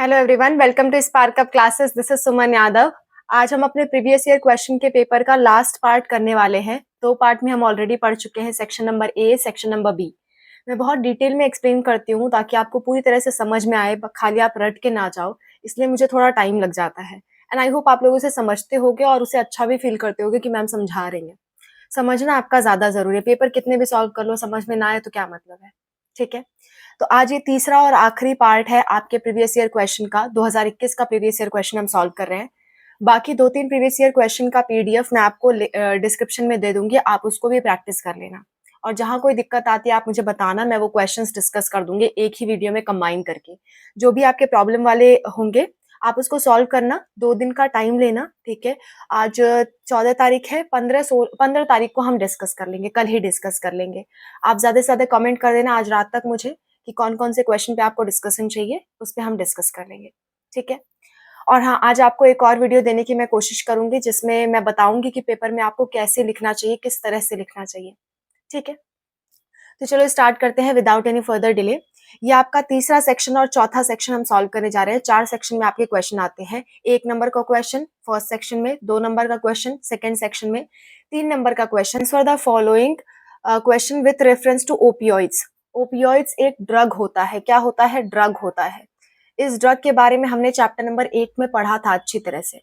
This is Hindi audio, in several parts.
Hello everyone, welcome to Spark up classes. This is Suman Yadav. आज हम अपने प्रीवियस ईयर क्वेश्चन के पेपर का लास्ट पार्ट करने वाले हैं। दो पार्ट में हम ऑलरेडी पढ़ चुके हैं, section number A, section number B. मैं बहुत डिटेल में एक्सप्लेन करती हूँ ताकि आपको पूरी तरह से समझ में आए, खाली आप रट के ना जाओ, इसलिए मुझे थोड़ा टाइम लग जाता है। एंड आई होप आप लोग उसे समझते होगे और उसे अच्छा भी फील करते होगे कि मैम समझा रही हैं। समझना आपका ज्यादा जरूरी है। पेपर कितने भी सॉल्व कर लो, समझ में ना आए तो क्या मतलब है। ठीक है, तो आज ये तीसरा और आखिरी पार्ट है आपके प्रीवियस ईयर क्वेश्चन का। 2021 का प्रीवियस ईयर क्वेश्चन हम सॉल्व कर रहे हैं। बाकी 2-3 प्रीवियस ईयर क्वेश्चन का पीडीएफ मैं आपको डिस्क्रिप्शन में दे दूंगी, आप उसको भी प्रैक्टिस कर लेना। और जहां कोई दिक्कत आती है आप मुझे बताना, मैं वो क्वेश्चंस डिस्कस कर दूंगी एक ही वीडियो में कंबाइन करके। जो भी आपके प्रॉब्लम वाले होंगे आप उसको सॉल्व करना, 2 दिन का टाइम लेना। ठीक है, आज 14 तारीख है, 15 तारीख को हम डिस्कस कर लेंगे, कल ही डिस्कस कर लेंगे। आप ज्यादा से ज्यादा कमेंट कर देना आज रात तक मुझे कि कौन कौन से क्वेश्चन पे आपको डिस्कशन चाहिए, उस पर हम डिस्कस कर लेंगे। ठीक है, और हाँ, आज आपको एक और वीडियो देने की मैं कोशिश करूंगी जिसमें मैं बताऊंगी कि पेपर में आपको कैसे लिखना चाहिए, किस तरह से लिखना चाहिए। ठीक है, तो चलो स्टार्ट करते हैं विदाउट एनी फर्दर डिले। ये आपका तीसरा सेक्शन और चौथा सेक्शन हम सॉल्व करने जा रहे हैं। 4 सेक्शन में आपके क्वेश्चन आते हैं। 1 नंबर का क्वेश्चन फर्स्ट सेक्शन में, 2 नंबर का क्वेश्चन सेकंड सेक्शन में, 3 नंबर का question for the following question with reference to opioids. Opioids एक ड्रग होता है। क्या होता है? ड्रग होता है। इस ड्रग के बारे में हमने चैप्टर नंबर 8 में पढ़ा था अच्छी तरह से,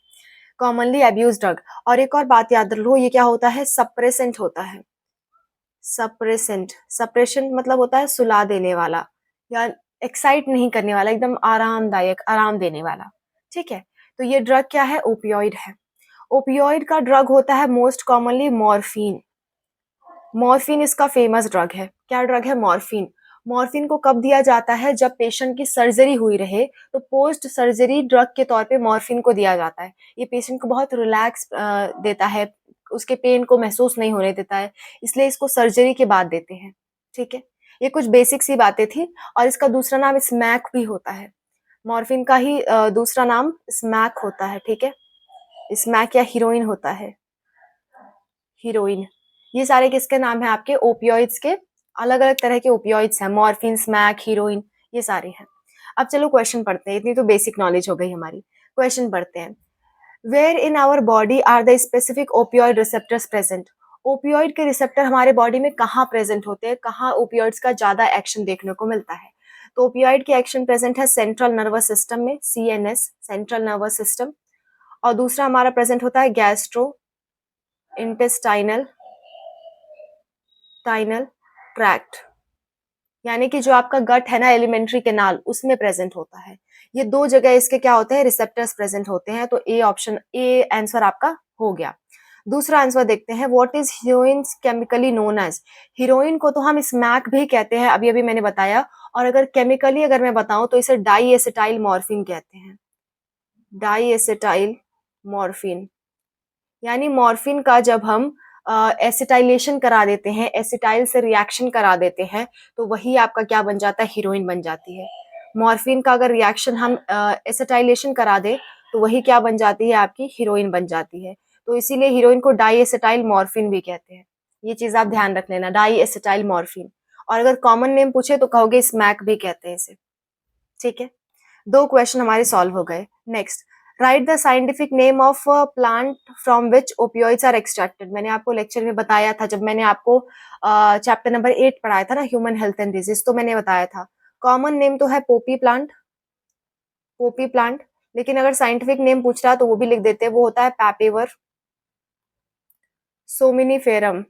कॉमनली अब्यूज ड्रग। और एक और बात याद रखो, ये क्या होता है? सप्रेसेंट होता है। सप्रेसेंट, सप्रेशन मतलब होता है सुला देने वाला या एक्साइट नहीं करने वाला, एकदम आरामदायक, आराम देने वाला। ठीक है, तो ये ड्रग क्या है? ओपियोइड है। ओपियोइड का ड्रग होता है मोस्ट कॉमनली मॉर्फिन। मॉर्फिन इसका फेमस ड्रग है। क्या ड्रग है? मॉर्फिन। मॉर्फिन को कब दिया जाता है? जब पेशेंट की सर्जरी हुई रहे तो पोस्ट सर्जरी ड्रग के तौर पे मॉर्फिन को दिया जाता है। ये पेशेंट को बहुत रिलैक्स देता है, उसके पेन को महसूस नहीं होने देता है, इसलिए इसको सर्जरी के बाद देते हैं। ठीक है, ये कुछ बेसिक सी बातें थी। और इसका दूसरा नाम स्मैक भी होता है। मॉर्फिन का ही दूसरा नाम स्मैक होता है। ठीक है, स्मैक या हीरोइन होता है, हीरोइन। ये सारे किसके नाम है? आपके ओपियोइड्स के। अलग अलग तरह के ओपियोइड्स हैं, मॉर्फिन, स्मैक, हीरोइन, ये सारे हैं। अब चलो क्वेश्चन पढ़ते हैं, इतनी तो बेसिक नॉलेज हो गई हमारी। क्वेश्चन पढ़ते हैं। Where in our body are the specific opioid receptors present? Opioid के रिसेप्टर हमारे बॉडी में कहाँ प्रेजेंट होते हैं, कहाँ ओपियोइड्स का ज्यादा एक्शन देखने को मिलता है? तो ओपियोइड के एक्शन प्रेजेंट है सेंट्रल नर्वस सिस्टम में, सीएनएस, सेंट्रल नर्वस सिस्टम। और दूसरा हमारा प्रेजेंट होता है गैस्ट्रो इंटेस्टाइनल टाइनल ट्रैक्ट, यानी कि जो आपका गट है ना, एलिमेंट्री कैनाल, उसमें प्रेजेंट होता है। ये 2 जगह इसके क्या होते हैं? रिसेप्टर्स प्रेजेंट होते हैं। तो ए ऑप्शन, ए आंसर आपका हो गया। दूसरा आंसर देखते हैं। What is heroin chemically known as? Heroin को तो हम स्मैक भी कहते हैं, अभी अभी मैंने बताया। और अगर केमिकली अगर मैं बताऊं तो इसे डाई एसिटाइल मॉर्फिन कहते हैं। डाई एसिटाइल मॉर्फिन, यानी मॉर्फिन का जब हम एसिटाइलेशन करा देते हैं, एसिटाइल से रिएक्शन करा देते हैं, तो वही आपका क्या बन जाता है? हीरोइन बन जाती है। मॉर्फिन का अगर रिएक्शन हम एसिटाइलेशन करा दे तो वही क्या बन जाती है? आपकी हीरोइन बन जाती है। तो इसीलिए हीरोइन को डाई एसिटाइल मॉर्फिन भी कहते हैं। ये चीज आप ध्यान रख लेना, डाई एसिटाइल मॉर्फिन। और अगर कॉमन नेम पूछे तो कहोगे स्मैक भी कहते हैं इसे। ठीक है, 2 क्वेश्चन हमारे सॉल्व हो गए। Next, write the scientific name of plant from which opioids are extracted. मैंने आपको लेक्चर में बताया था, जब मैंने आपको चैप्टर नंबर 8 पढ़ाया था ना, ह्यूमन हेल्थ एंड डिजीज, तो मैंने बताया था कॉमन नेम तो है पोपी प्लांट, पोपी प्लांट। लेकिन अगर साइंटिफिक नेम पूछ रहा तो वो भी लिख देते हैं, वो होता है पैपेवर सोमिनिफेरम,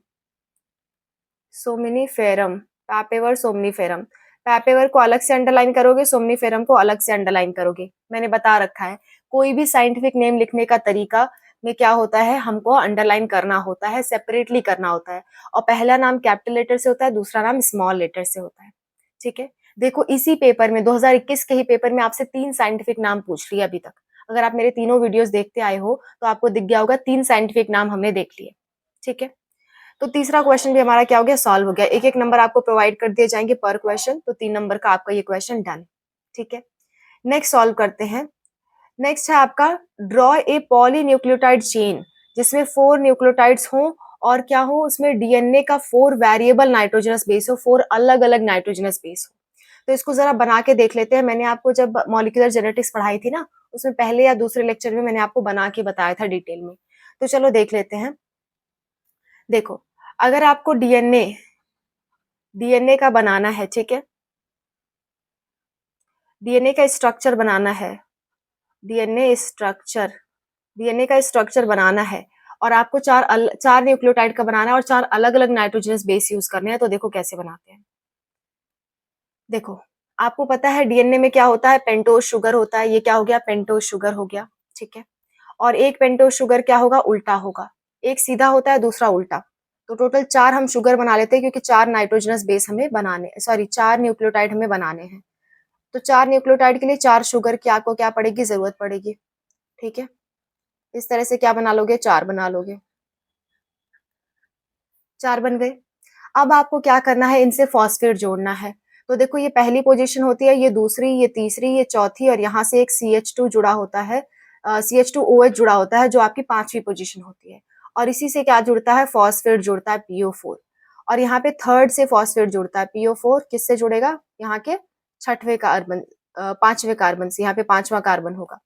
सोमिनिफेरम, पैपेवर सोमनीफेरम। पैपेवर को अलग से अंडरलाइन करोगे, सोमनीफेरम को अलग से अंडरलाइन करोगे। मैंने बता रखा है, कोई भी साइंटिफिक नेम लिखने का तरीका में क्या होता है, हमको अंडरलाइन करना होता है, सेपरेटली करना होता है। और पहला नाम कैपिटल लेटर से होता है, दूसरा नाम स्मॉल लेटर से होता है। ठीक है, देखो इसी पेपर में 2021 के ही पेपर में आपसे 3 साइंटिफिक नाम पूछ लिया अभी तक। अगर आप मेरे तीनों वीडियोस देखते आए हो तो आपको दिख गया होगा 3 साइंटिफिक नाम हमने देख लिए। ठीक है, तो तीसरा क्वेश्चन भी हमारा क्या हो गया? सॉल्व हो गया। एक एक नंबर आपको प्रोवाइड कर दिए जाएंगे पर क्वेश्चन, तो 3 नंबर का आपका ये क्वेश्चन डन। ठीक है, नेक्स्ट सॉल्व करते हैं। नेक्स्ट है आपका ड्रॉ ए पॉलीन्यूक्लियोटाइड चेन, जिसमें 4 न्यूक्लियोटाइड्स हो और क्या हो, उसमें डीएनए का 4 वेरिएबल नाइट्रोजनस बेस हो, 4 अलग अलग नाइट्रोजनस बेस हो। तो इसको जरा बना के देख लेते हैं। मैंने आपको जब मॉलिक्यूलर जेनेटिक्स पढ़ाई थी ना, उसमें पहले या दूसरे लेक्चर में मैंने आपको बना के बताया था डिटेल में। तो चलो देख लेते हैं। देखो, अगर आपको डीएनए का बनाना है, ठीक है, डीएनए का स्ट्रक्चर बनाना है, डीएनए स्ट्रक्चर डीएनए का स्ट्रक्चर बनाना है, और आपको चार न्यूक्लियोटाइड का बनाना है और 4 अलग-अलग नाइट्रोजनस बेस यूज करने हैं। तो देखो कैसे बनाते हैं। देखो, आपको पता है डीएनए में क्या होता है, पेंटोज शुगर होता है। ये क्या हो गया, पेंटोज शुगर हो गया, ठीक है। और एक पेंटोज शुगर क्या होगा, उल्टा होगा। एक सीधा होता है, दूसरा उल्टा। तो टोटल 4 हम शुगर बना लेते हैं, क्योंकि 4 नाइट्रोजनस बेस हमें बनाने, सॉरी 4 न्यूक्लियोटाइड हमें बनाने हैं। तो 4 न्यूक्लियोटाइड के लिए 4 शुगर की आपको क्या पड़ेगी, जरूरत पड़ेगी, ठीक है। इस तरह से क्या बना लोगे, 4 बना लोगे। 4 बन गए। अब आपको क्या करना है, इनसे फॉस्फेट जोड़ना है। तो देखो, ये पहली पोजीशन होती है, ये दूसरी, ये तीसरी, ये चौथी, और यहाँ से एक CH2 जुड़ा होता है, CH2OH जुड़ा होता है, जो आपकी 5वीं पोजीशन होती है। और इसी से क्या जुड़ता है, फॉस्फेट जुड़ता है, PO4। और यहाँ पे थर्ड से फॉस्फेट जुड़ता है, PO4 किससे जुड़ेगा, यहाँ के 6वें कार्बन, 5वें कार्बन से, यहाँ पे 5वां कार्बन होगा।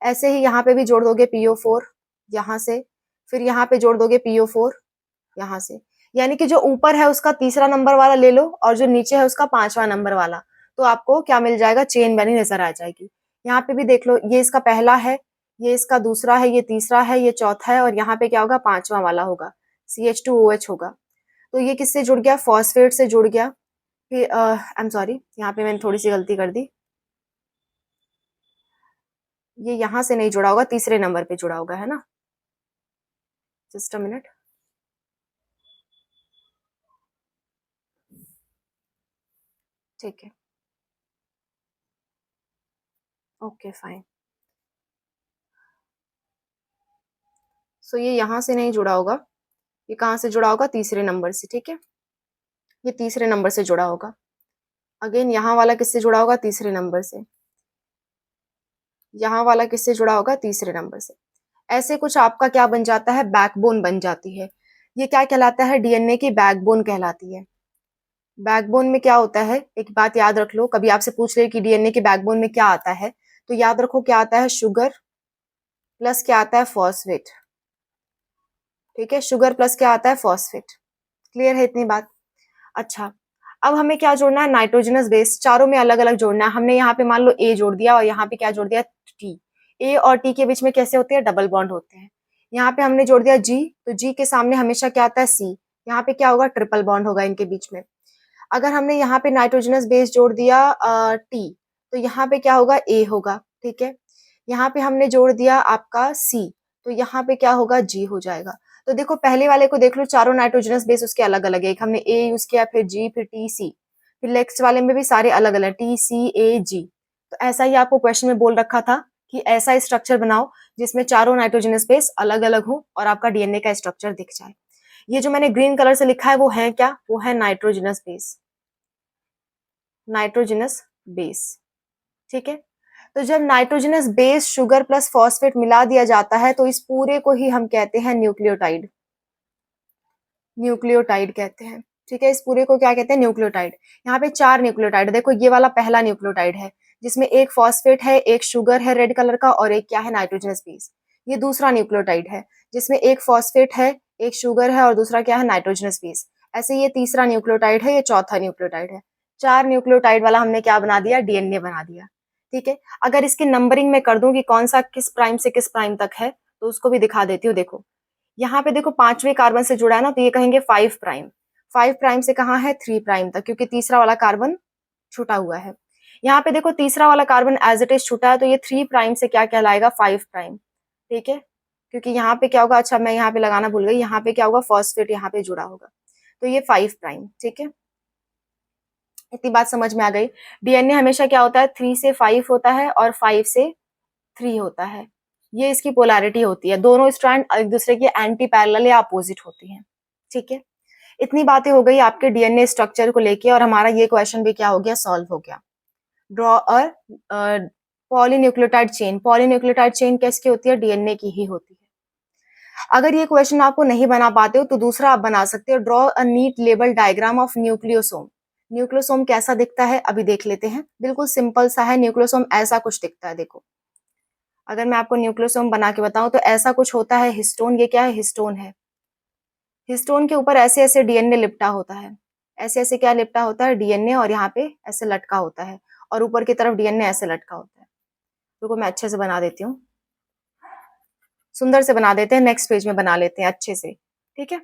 ऐसे ही यहाँ पे भी जोड़ दोगे PO4 यहाँ से, फिर यहाँ पे जोड़ दोगे PO4 यहाँ से। यानी कि जो ऊपर है उसका तीसरा नंबर वाला ले लो, और जो नीचे है उसका 5वां नंबर वाला। तो आपको क्या मिल जाएगा, चेन बनी नजर आ जाएगी। यहाँ पे भी देख लो, ये इसका पहला है, ये इसका दूसरा है, ये तीसरा है, ये चौथा है, और यहाँ पे क्या होगा, 5वां वाला होगा, CH2OH होगा। तो ये किससे जुड़ गया, फॉस्फेट से जुड़ गया। फिर आई एम सॉरी, यहाँ पे मैंने थोड़ी सी गलती कर दी, ये यहाँ से नहीं जुड़ा होगा, तीसरे नंबर पे जुड़ा होगा, है ना। Just a minute. ठीक है, ओके फाइन। सो ये यहाँ से नहीं जुड़ा होगा, ये कहाँ से जुड़ा होगा, तीसरे नंबर से, ठीक है। ये तीसरे नंबर से जुड़ा होगा। अगेन यहाँ वाला किससे जुड़ा होगा, तीसरे नंबर से। यहाँ वाला किससे जुड़ा होगा, तीसरे नंबर से। ऐसे कुछ आपका क्या बन जाता है, बैकबोन बन जाती है। ये क्या कहलाता है, डीएनए की बैकबोन कहलाती है। बैकबोन में क्या होता है, एक बात याद रख लो, कभी आपसे पूछ ले कि डीएनए के बैकबोन में क्या आता है, तो याद रखो क्या आता है, शुगर प्लस क्या आता है, फॉस्फेट, ठीक है। शुगर प्लस क्या आता है, फॉस्फेट। क्लियर है इतनी बात। अच्छा, अब हमें क्या जोड़ना है, नाइट्रोजनस बेस, चारों में अलग अलग जोड़ना है। हमने यहाँ पे मान लो ए जोड़ दिया, और यहाँ पे क्या जोड़ दिया, टी। ए और टी के बीच में कैसे होते हैं, डबल बॉन्ड होते हैं। यहाँ पे हमने जोड़ दिया जी, तो जी के सामने हमेशा क्या आता है, सी। यहाँ पे क्या होगा, ट्रिपल बॉन्ड होगा इनके बीच में। अगर हमने यहाँ पे नाइट्रोजनस बेस जोड़ दिया टी, तो यहाँ पे क्या होगा, ए होगा, ठीक है। यहाँ पे हमने जोड़ दिया आपका सी, तो यहाँ पे क्या होगा, जी हो जाएगा। तो देखो, पहले वाले को देख लो, चारों नाइट्रोजनस बेस उसके अलग अलग है। एक हमने ए यूज किया, फिर जी, फिर टी, सी, फिर नेक्स्ट वाले में भी सारे अलग अलग, टी, सी, ए, जी। तो ऐसा ही आपको क्वेश्चन में बोल रखा था कि ऐसा स्ट्रक्चर बनाओ जिसमें चारों नाइट्रोजनस बेस अलग अलग हो और आपका डीएनए का स्ट्रक्चर दिख जाए। ये जो मैंने ग्रीन कलर से लिखा है वो है क्या, वो है नाइट्रोजनस बेस, नाइट्रोजनस बेस, ठीक है। तो जब nitrogenous base sugar plus phosphate मिला दिया जाता है, तो इस पूरे को ही हम कहते हैं न्यूक्लियोटाइड, न्यूक्लियोटाइड कहते हैं, ठीक है। इस पूरे को क्या कहते हैं, न्यूक्लियोटाइड। यहाँ पे 4 न्यूक्लियोटाइड, देखो ये वाला पहला न्यूक्लियोटाइड है, जिसमें एक फॉस्फेट है, एक शुगर है रेड कलर का, और एक क्या है, नाइट्रोजनस बेस। ये दूसरा न्यूक्लियोटाइड है, जिसमें एक फॉस्फेट है, एक शुगर है, और दूसरा क्या है, नाइट्रोजनस बेस। ऐसे ये तीसरा न्यूक्लियोटाइड है, ये चौथा न्यूक्लियोटाइड है। 4 न्यूक्लियोटाइड वाला हमने क्या बना दिया, डीएनए बना दिया, ठीक है। अगर इसकी नंबरिंग में कर दूं कि कौन सा किस प्राइम से किस प्राइम तक है, तो उसको भी दिखा देती हूँ। देखो, यहाँ पे देखो 5वें कार्बन से जुड़ा है ना, तो ये कहेंगे 5 प्राइम। 5 प्राइम से कहाँ है, 3 प्राइम तक, क्योंकि तीसरा वाला कार्बन छूटा हुआ है। यहाँ पे देखो तीसरा वाला कार्बन एज इट इज छूटा है, तो ये 3 प्राइम से क्या कहलाएगा, 5 प्राइम, ठीक है। क्योंकि यहाँ पे क्या होगा, अच्छा मैं यहाँ पे लगाना भूल गई, यहाँ पे क्या होगा, फॉस्फेट यहाँ पे जुड़ा होगा, तो ये 5 प्राइम, ठीक है। इतनी बात समझ में आ गई। डीएनए हमेशा क्या होता है, 3 से 5 होता है और 5 से 3 होता है। ये इसकी पोलैरिटी होती है, दोनों स्ट्रैंड एक दूसरे के एंटी पैरेलल या अपोजिट होती हैं, ठीक है। इतनी बातें हो गई आपके डीएनए स्ट्रक्चर को लेके, और हमारा ये क्वेश्चन भी क्या हो गया, सॉल्व हो गया। Draw a polynucleotide chain. Polynucleotide chain किसकी होती है, डीएनए की ही होती है। अगर ये क्वेश्चन आपको नहीं बना पाते हो, तो दूसरा आप बना सकते हो, draw a neat label diagram of nucleosome. Nucleosome कैसा दिखता है अभी देख लेते हैं। बिल्कुल सिंपल सा है, न्यूक्लियोसोम ऐसा कुछ दिखता है। देखो, अगर मैं आपको न्यूक्लियोसोम बना के बताऊं तो ऐसा कुछ होता है। हिस्टोन, ये क्या है? हिस्टोन है। हिस्टोन के ऊपर ऐसे ऐसे डीएनए लिपटा होता है। ऐसे ऐसे क्या लिपटा होता है? डीएनए, और यहाँ पे ऐसे लटका होता है, और ऊपर की तरफ डीएनए ऐसे लटका होता है। रुको मैं अच्छे से बना देती हूँ, सुंदर से बना देते हैं। नेक्स्ट पेज में बना लेते हैं अच्छे से, ठीक है।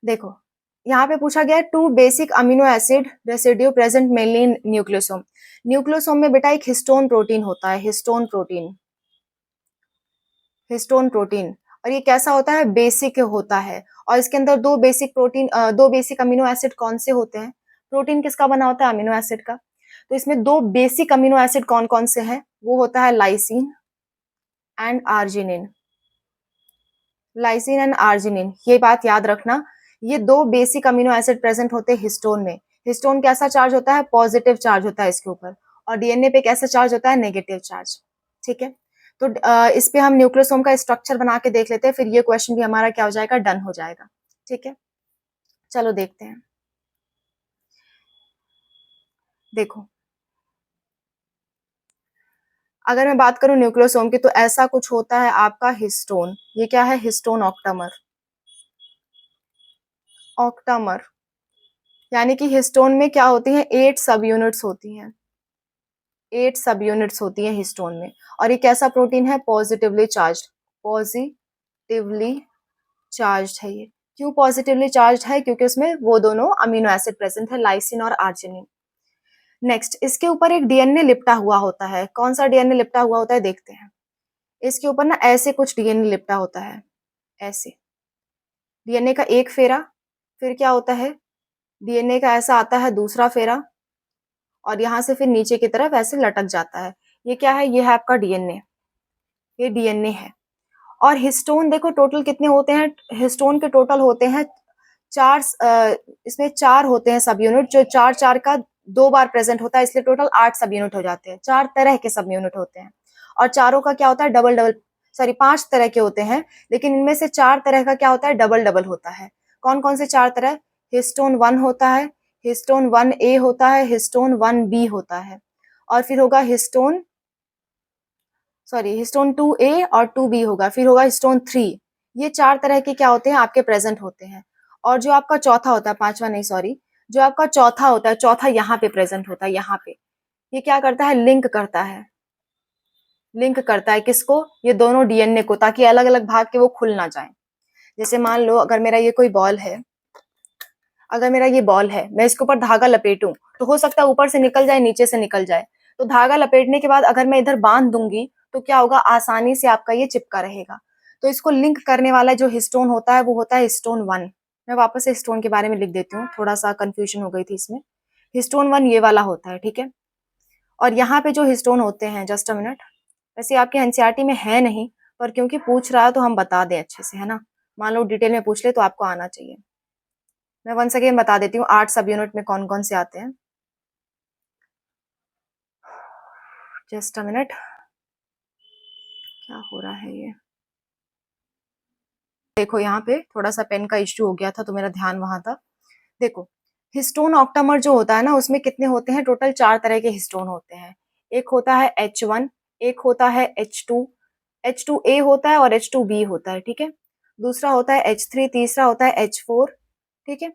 देखो, यहाँ पे पूछा गया है two basic amino acid residue present mainly in nucleosome. Nucleosome में बेटा एक हिस्टोन प्रोटीन होता है, हिस्टोन प्रोटीन, हिस्टोन प्रोटीन। और ये कैसा होता है? बेसिक होता है। और इसके अंदर दो बेसिक प्रोटीन, दो बेसिक अमीनो एसिड कौन से होते हैं? प्रोटीन किसका बना होता है? अमीनो एसिड का। तो इसमें दो बेसिक अमीनो एसिड कौन कौन से हैं? वो होता है lysine and arginine. Lysine and arginine, ये बात याद रखना। ये दो बेसिक अमीनो एसिड प्रेजेंट होते हैं हिस्टोन में। हिस्टोन कैसा चार्ज होता है? पॉजिटिव चार्ज होता है इसके ऊपर। और डीएनए पे कैसा चार्ज होता है? नेगेटिव चार्ज, ठीक है। तो इस पे हम न्यूक्लियोसोम का स्ट्रक्चर बना के देख लेते हैं, फिर ये क्वेश्चन भी हमारा क्या हो जाएगा? डन हो जाएगा, ठीक है। चलो देखते हैं। देखो, अगर मैं बात करूं न्यूक्लियोसोम की तो ऐसा कुछ होता है आपका हिस्टोन। ये क्या है? Histone octamer. ऑक्टामर यानी कि हिस्टोन में क्या होती है? 8 सब यूनिट्स होती हैं। 8 सब यूनिट्स होती है हिस्टोन में। और ये कैसा प्रोटीन है? Positively charge. पॉजिटिवली चार्ज है ये। क्यों पॉजिटिवली चार्ज है? क्योंकि उसमें वो दोनों अमीनो एसिड प्रेजेंट है, लाइसिन और आर्जिनिन। नेक्स्ट, इसके ऊपर एक डीएनए लिपटा हुआ होता है। कौन सा डीएनए लिपटा हुआ होता है? देखते हैं। इसके ऊपर ना ऐसे कुछ डीएनए लिपटा होता है, ऐसे। डीएनए का एक फेरा, फिर क्या होता है? डीएनए का ऐसा आता है दूसरा फेरा, और यहाँ से फिर नीचे की तरफ ऐसे लटक जाता है। ये क्या है? ये है आपका डीएनए। ये डीएनए है। और हिस्टोन देखो टोटल कितने होते हैं? हिस्टोन के टोटल होते हैं 4, इसमें 4 होते हैं सब यूनिट, जो 4 4 का 2 बार प्रेजेंट होता है, इसलिए टोटल 8 सब यूनिट हो जाते हैं। 4 तरह के सब यूनिट होते हैं, और चारों का क्या होता है? डबल डबल, सॉरी 5 तरह के होते हैं, लेकिन इनमें से 4 तरह का क्या होता है? डबल डबल होता है। कौन कौन से 4 तरह? हिस्टोन 1 होता है, हिस्टोन 1A होता है, हिस्टोन 1B होता है, और फिर होगा हिस्टोन, सॉरी हिस्टोन 2A और 2B होगा, फिर होगा हिस्टोन 3। ये 4 तरह के क्या होते हैं? आपके प्रेजेंट होते हैं। और जो आपका चौथा होता है, पांचवा नहीं सॉरी, जो आपका चौथा होता है, चौथा यहाँ पे प्रेजेंट होता है, यहाँ पे। ये क्या करता है? लिंक करता है। लिंक करता है किसको? ये दोनों डीएनए को, ताकि अलग अलग भाग के वो खुल ना जाए। जैसे मान लो अगर मेरा ये कोई बॉल है, अगर मेरा ये बॉल है, मैं इसके ऊपर धागा लपेटूं तो हो सकता है ऊपर से निकल जाए, नीचे से निकल जाए। तो धागा लपेटने के बाद अगर मैं इधर बांध दूंगी तो क्या होगा? आसानी से आपका ये चिपका रहेगा। तो इसको लिंक करने वाला जो हिस्टोन होता है वो होता है हिस्टोन 1। मैं वापस से हिस्टोन के बारे में लिख देती हूँ, थोड़ा सा कंफ्यूजन हो गई थी इसमें। हिस्टोन 1 ये वाला होता है, ठीक है। और यहाँ पे जो हिस्टोन होते हैं, जस्ट अ मिनट, वैसे आपके एनसीईआरटी में है नहीं, पर क्योंकि पूछ रहा है तो हम बता दें अच्छे से, है ना। मान लो डिटेल में पूछ ले तो आपको आना चाहिए। मैं वंस अगेन बता देती हूँ 8 सब यूनिट में कौन कौन से आते हैं। जस्ट अ मिनट, क्या हो रहा है ये? देखो यहाँ पे थोड़ा सा पेन का इश्यू हो गया था तो मेरा ध्यान वहां था। देखो, हिस्टोन ऑक्टामर जो होता है ना, उसमें कितने होते हैं? टोटल 4 तरह के हिस्टोन होते हैं। एक होता है H1, एक होता है H2, H2A होता है, और H2B होता है, ठीक है। दूसरा होता है H3, तीसरा होता है H4, ठीक है।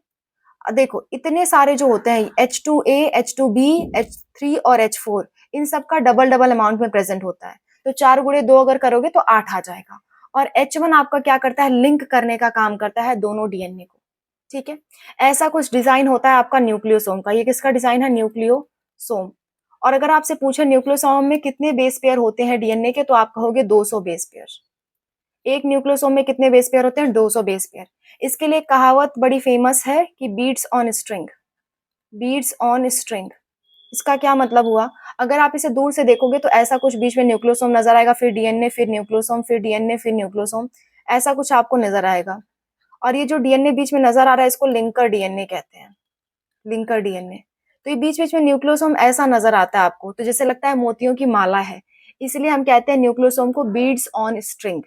देखो इतने सारे जो होते हैं, H2A, H2B, H3 और H4, इन सब का डबल डबल अमाउंट में प्रेजेंट होता है। तो 4 गुणे 2 अगर करोगे तो 8 आ जाएगा। और H1 आपका क्या करता है? लिंक करने का काम करता है दोनों डीएनए को, ठीक है। ऐसा कुछ डिजाइन होता है आपका न्यूक्लियोसोम का। ये किसका डिजाइन है? न्यूक्लियोसोम। और अगर आपसे पूछे न्यूक्लियोसोम में कितने बेस पेयर होते हैं डीएनए के, तो आप कहोगे 200 बेस पेयर। एक न्यूक्लियोसोम में कितने बेस पेयर होते हैं? 200 बेस पेयर। इसके लिए कहावत बड़ी फेमस है कि beads on string, beads on string. इसका क्या मतलब हुआ? अगर आप इसे दूर से देखोगे तो ऐसा कुछ बीच में न्यूक्लियोसोम नजर आएगा, फिर डीएनए, फिर न्यूक्लियोसोम, फिर डीएनए, फिर न्यूक्लियोसोम, ऐसा कुछ आपको नजर आएगा। और ये जो डीएनए बीच में नजर आ रहा है इसको लिंकर डीएनए कहते हैं, लिंकर डीएनए। तो ये बीच बीच में न्यूक्लियोसोम ऐसा नजर आता है आपको, तो जैसे लगता है मोतियों की माला है। इसलिए हम कहते हैं न्यूक्लियोसोम को बीड्स ऑन स्ट्रिंग।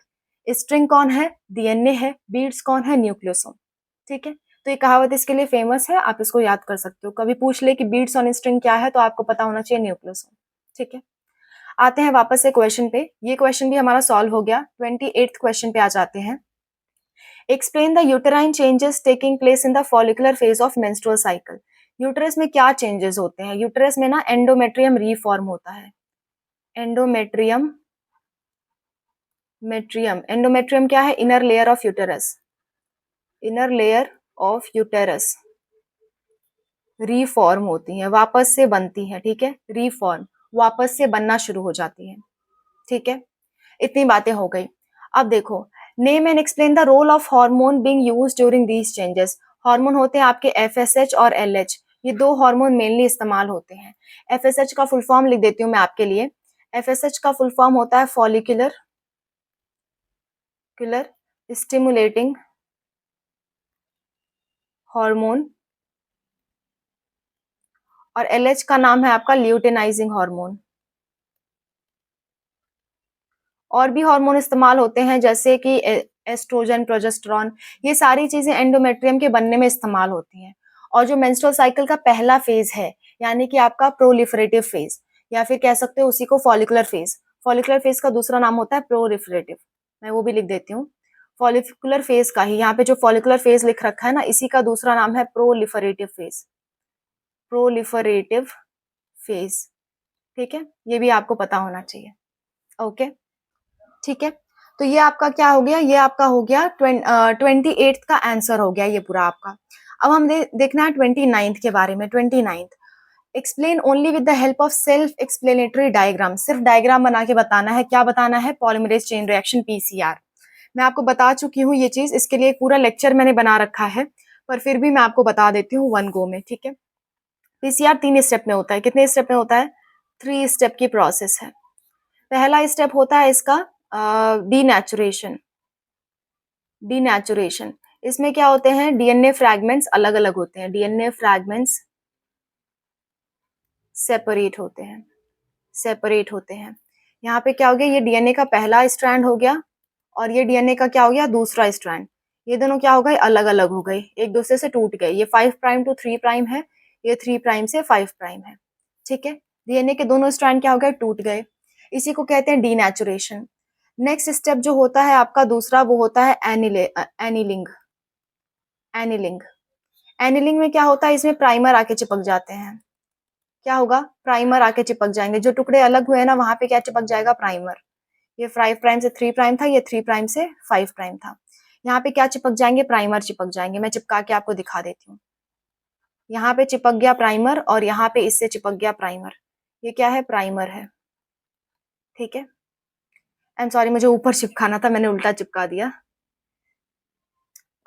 स्ट्रिंग कौन है? डीएनए है। बीड्स कौन है? न्यूक्लियोसोम, ठीक है। तो ये कहावत इसके लिए फेमस है, आप इसको याद कर सकते हो। कभी पूछ ले कि बीट्स ऑन स्ट्रिंग क्या है, तो आपको पता होना चाहिए न्यूक्लियस। ठीक है, आते हैं वापस से क्वेश्चन पे। ये क्वेश्चन भी हमारा सॉल्व हो गया। 28th क्वेश्चन पे आ जाते हैं। Explain the uterine changes taking place in the follicular phase of menstrual cycle. Uterus में क्या चेंजेस होते हैं? यूटरस में ना एंडोमेट्रियम रीफॉर्म होता है। एंडोमेट्रियम एंडोमेट्रियम क्या है? Inner layer of uterus. Inner layer of uterus reform होती है, वापस से बनती है। ठीक है, रीफॉर्म, वापस से बनना शुरू हो जाती है। ठीक है, इतनी बातें हो गई। अब देखो, name and explain the role of hormone being used during these changes. Hormone होते हैं आपके एफएसएच और एलएच, ये दो हार्मोन मेनली इस्तेमाल होते हैं। एफएसएच का फुल फॉर्म लिख देती हूँ मैं आपके लिए। एफएसएच का फुल फॉर्म होता है फॉलिकुलर स्टिमुलेटिंग हार्मोन, और एलएच का नाम है आपका ल्यूटेनाइजिंग हार्मोन। और भी हार्मोन इस्तेमाल होते हैं जैसे कि एस्ट्रोजन, प्रोजेस्टेरॉन, ये सारी चीजें एंडोमेट्रियम के बनने में इस्तेमाल होती हैं। और जो मेंस्ट्रुअल साइकिल का पहला फेज है, यानी कि आपका प्रोलिफरेटिव फेज, या फिर कह सकते हो उसी को फॉलिकुलर फेज। फॉलिकुलर फेज का दूसरा नाम होता है प्रोलिफरेटिव, मैं वो भी लिख देती हूँ। फॉलिकुलर फेज का ही यहाँ पे जो फॉलिकुलर फेज लिख रखा है ना, इसी का दूसरा नाम है प्रोलिफरेटिव फेज। प्रोलिफरेटिव फेज, ठीक है, ये भी आपको पता होना चाहिए। ओके, ठीक है, तो ये आपका क्या हो गया? ये आपका हो गया 28th का आंसर हो गया ये पूरा आपका। अब हम देखना है 29th के बारे में। 29th, explain only with the help of self explanatory diagram. सिर्फ डायग्राम बना के बताना है। क्या बताना है? Polymerase chain reaction, PCR. मैं आपको बता चुकी हूँ ये चीज, इसके लिए एक पूरा लेक्चर मैंने बना रखा है, पर फिर भी मैं आपको बता देती हूँ वन गो में। ठीक है, पीसीआर 3 स्टेप में होता है। कितने स्टेप में होता है? 3 स्टेप की प्रोसेस है। पहला स्टेप होता है इसका डीनेचुरेशन। डीनेचुरेशन, इसमें क्या होते हैं? डीएनए फ्रैगमेंट्स अलग अलग होते हैं। डीएनए फ्रैगमेंट्स सेपरेट होते हैं, सेपरेट होते हैं। यहाँ पे क्या हो गया? ये डीएनए का पहला स्ट्रैंड हो गया, और ये डीएनए का क्या हो गया? दूसरा स्ट्रैंड। ये दोनों क्या हो गए? अलग अलग हो गए, एक दूसरे से टूट गए। ये 5 प्राइम टू 3 प्राइम है, ये 3 प्राइम से 5 प्राइम है। ठीक है, डीएनए के दोनों स्ट्रैंड क्या हो गए? टूट गए। इसी को कहते हैं डीनेचुरेशन। नेक्स्ट स्टेप जो होता है आपका दूसरा, वो होता है एनिलिंग। एनिलिंग, एनिलिंग में क्या होता है? इसमें प्राइमर आके चिपक जाते हैं। क्या होगा? प्राइमर आके चिपक जाएंगे। जो टुकड़े अलग हुए ना, वहां पे क्या चिपक जाएगा? प्राइमर। ये 5 प्राइम से 3 प्राइम था, ये 3 प्राइम से 5 प्राइम था। यहाँ पे क्या चिपक जाएंगे? प्राइमर चिपक जाएंगे। मैं चिपका के आपको दिखा देती हूँ। यहाँ पे चिपक गया प्राइमर, और यहाँ पे इससे चिपक गया प्राइमर। ये क्या है? प्राइमर है। ठीक है, आई एम सॉरी, मुझे ऊपर चिपकाना था, मैंने उल्टा चिपका दिया।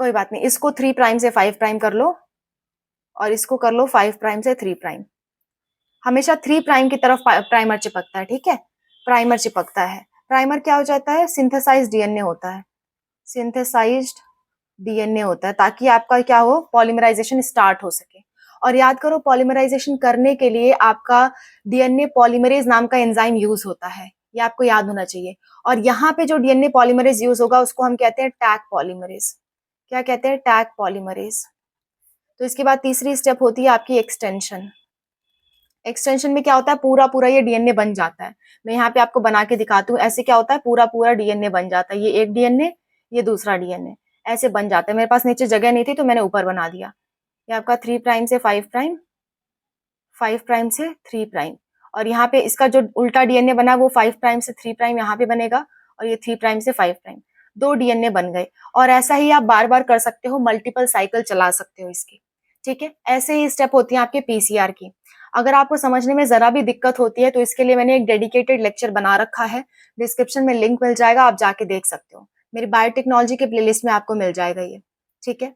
कोई बात नहीं, इसको 3 प्राइम से 5 प्राइम कर लो, और इसको कर लो 5 प्राइम से 3 प्राइम। हमेशा 3 प्राइम की तरफ प्राइमर चिपकता है। ठीक है, प्राइमर चिपकता है। प्राइमर क्या हो जाता है? सिंथेसाइज्ड डीएनए होता है। सिंथेसाइज्ड डीएनए होता है, ताकि आपका क्या हो? पॉलीमराइजेशन स्टार्ट हो सके। और याद करो, पॉलीमराइजेशन करने के लिए आपका डीएनए पॉलीमरेज नाम का एंजाइम यूज होता है, ये आपको याद होना चाहिए। और यहाँ पे जो डीएनए पॉलीमरेज यूज होगा, उसको हम कहते हैं टैग पॉलीमरेज। क्या कहते हैं? Tag polymerase. तो इसके बाद तीसरी स्टेप होती है आपकी एक्सटेंशन। एक्सटेंशन में क्या होता है? पूरा पूरा ये डीएनए बन जाता है। मैं यहाँ पे आपको बना के दिखाती हूँ। ऐसे क्या होता है? पूरा पूरा डीएनए बन जाता है। ये एक डीएनए, ये दूसरा डीएनए, ऐसे बन जाता है। मेरे पास नीचे जगह नहीं थी, तो मैंने ऊपर बना दिया। ये आपका 3 प्राइम से 5 प्राइम, 5 प्राइम से 3 प्राइम। और यहाँ पे इसका जो उल्टा डीएनए बना, वो 5 प्राइम से 3 प्राइम यहाँ पे बनेगा, और ये 3 प्राइम से 5 प्राइम। 2 डीएनए बन गए। और ऐसा ही आप बार बार कर सकते हो, मल्टीपल साइकिल चला सकते हो इसकी। ठीक है, ऐसे ही स्टेप होती है आपके पीसीआर की। अगर आपको समझने में जरा भी दिक्कत होती है, तो इसके लिए मैंने एक डेडिकेटेड लेक्चर बना रखा है। डिस्क्रिप्शन में लिंक मिल जाएगा, आप जाके देख सकते हो। मेरी बायोटेक्नोलॉजी के प्लेलिस्ट में आपको मिल जाएगा ये। ठीक है,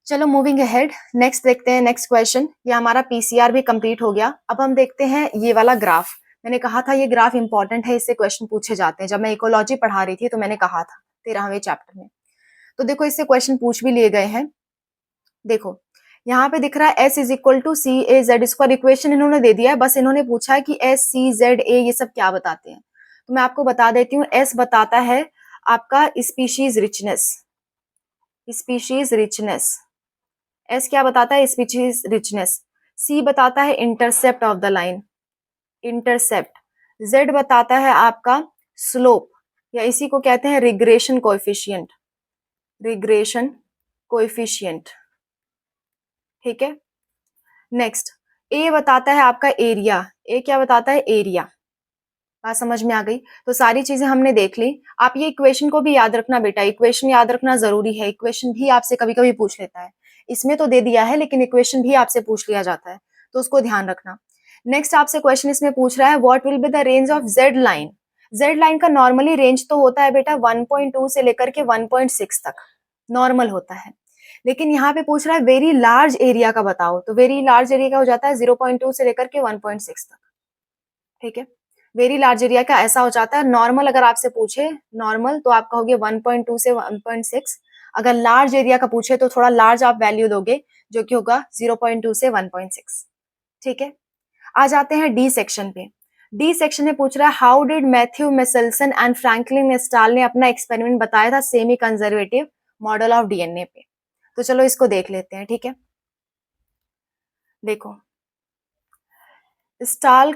चलो मूविंग अहेड, नेक्स्ट देखते हैं। नेक्स्ट क्वेश्चन, ये हमारा पीसीआर भी कंप्लीट हो गया। अब हम देखते हैं ये वाला ग्राफ। मैंने कहा था ये ग्राफ इंपॉर्टेंट है, इससे क्वेश्चन पूछे जाते हैं। जब मैं इकोलॉजी पढ़ा रही थी, तो मैंने कहा था 13वें चैप्टर में। तो देखो, इससे क्वेश्चन पूछ भी लिए गए हैं। देखो, यहाँ पे दिख रहा है S is equal to C A Z square. Equation इन्होंने दे दिया है, बस इन्होंने पूछा है कि S C Z A ये सब क्या बताते हैं। तो मैं आपको बता देती हूँ। S बताता है आपका species richness, species richness. S क्या बताता है? Species richness. सी बताता है intercept of the line, intercept. Z बताता है आपका स्लोप, या इसी को कहते हैं रिग्रेशन कोएफिशिएंट, रिग्रेशन कोएफिशिएंट। ठीक है। नेक्स्ट, ए बताता है आपका एरिया। ए क्या बताता है? एरिया। बात समझ में आ गई? तो सारी चीजें हमने देख ली। आप ये इक्वेशन को भी याद रखना बेटा, इक्वेशन याद रखना जरूरी है। इक्वेशन भी आपसे कभी कभी पूछ लेता है, इसमें तो दे दिया है लेकिन इक्वेशन भी आपसे पूछ लिया जाता है, तो उसको ध्यान रखना। नेक्स्ट आपसे क्वेश्चन इसमें पूछ रहा है what will be the range of Z line. Z line का नॉर्मली रेंज तो होता है बेटा 1.2 से लेकर के 1.6 तक नॉर्मल होता है, लेकिन यहाँ पे पूछ रहा है वेरी लार्ज एरिया का बताओ, तो वेरी लार्ज एरिया का हो जाता है 0.2 से लेकर के 1.6 तक। ठीक है। वेरी लार्ज एरिया का ऐसा हो जाता है, नॉर्मल अगर आपसे पूछे नॉर्मल तो आप कहोगे 1.2 से 1.6, अगर लार्ज एरिया का पूछे तो थोड़ा लार्ज आप वैल्यू दोगे जो कि होगा 0.2 से 1.6। ठीक है। आ जाते हैं डी सेक्शन पे। डी सेक्शन में पूछ रहा है how did Matthew Meselson and Franklin stall ने अपना एक्सपेरिमेंट बताया था semi conservative model of DNA पे। तो चलो इसको देख लेते हैं। ठीक है। देखो, stall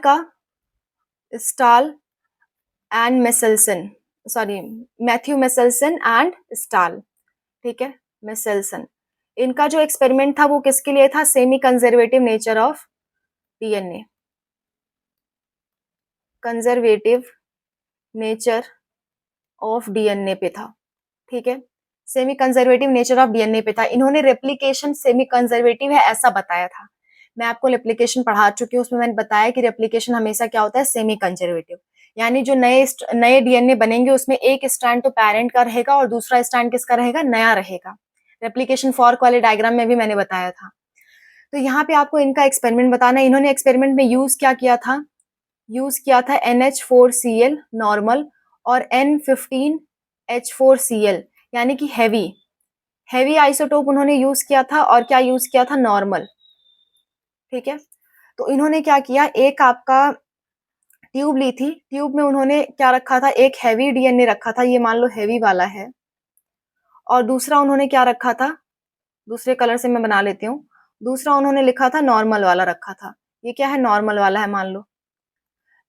and Meselson, sorry Matthew Meselson and stall. ठीक है। मेसेल्सन, इनका जो एक्सपेरिमेंट था वो किसके लिए था? Semi conservative nature of DNA, conservative nature of DNA पे था। ठीक है। Semi conservative nature of DNA पे था। इन्होंने रेप्लिकेशन सेमी कंजर्वेटिव है ऐसा बताया था। मैं आपको रेप्लिकेशन पढ़ा चुकी हूँ, उसमें मैंने बताया कि रेप्लिकेशन हमेशा क्या होता है? सेमी कंजर्वेटिव, यानी जो नए डीएनए बनेंगे उसमें एक स्ट्रैंड तो पेरेंट का रहेगा और दूसरा स्ट्रैंड किसका रहेगा? नया रहेगा। रेप्लिकेशन फॉर्क वाले डायग्राम में भी मैंने बताया था। तो यहाँ पे आपको इनका एक्सपेरिमेंट बताना है। इन्होंने एक्सपेरिमेंट में यूज क्या किया था? यूज किया था NH4Cl नॉर्मल और N15H4Cl यानी कि हैवी आइसोटोप उन्होंने यूज किया था, और क्या यूज किया था? नॉर्मल। ठीक है। तो इन्होंने क्या किया, एक आपका ट्यूब ली थी, ट्यूब में उन्होंने क्या रखा था? एक हैवी डीएनए रखा था, ये मान लो हैवी वाला है, और दूसरा उन्होंने क्या रखा था? दूसरे कलर से मैं बना लेती हूँ। दूसरा उन्होंने लिखा था नॉर्मल वाला रखा था। ये क्या है? नॉर्मल वाला है मान लो।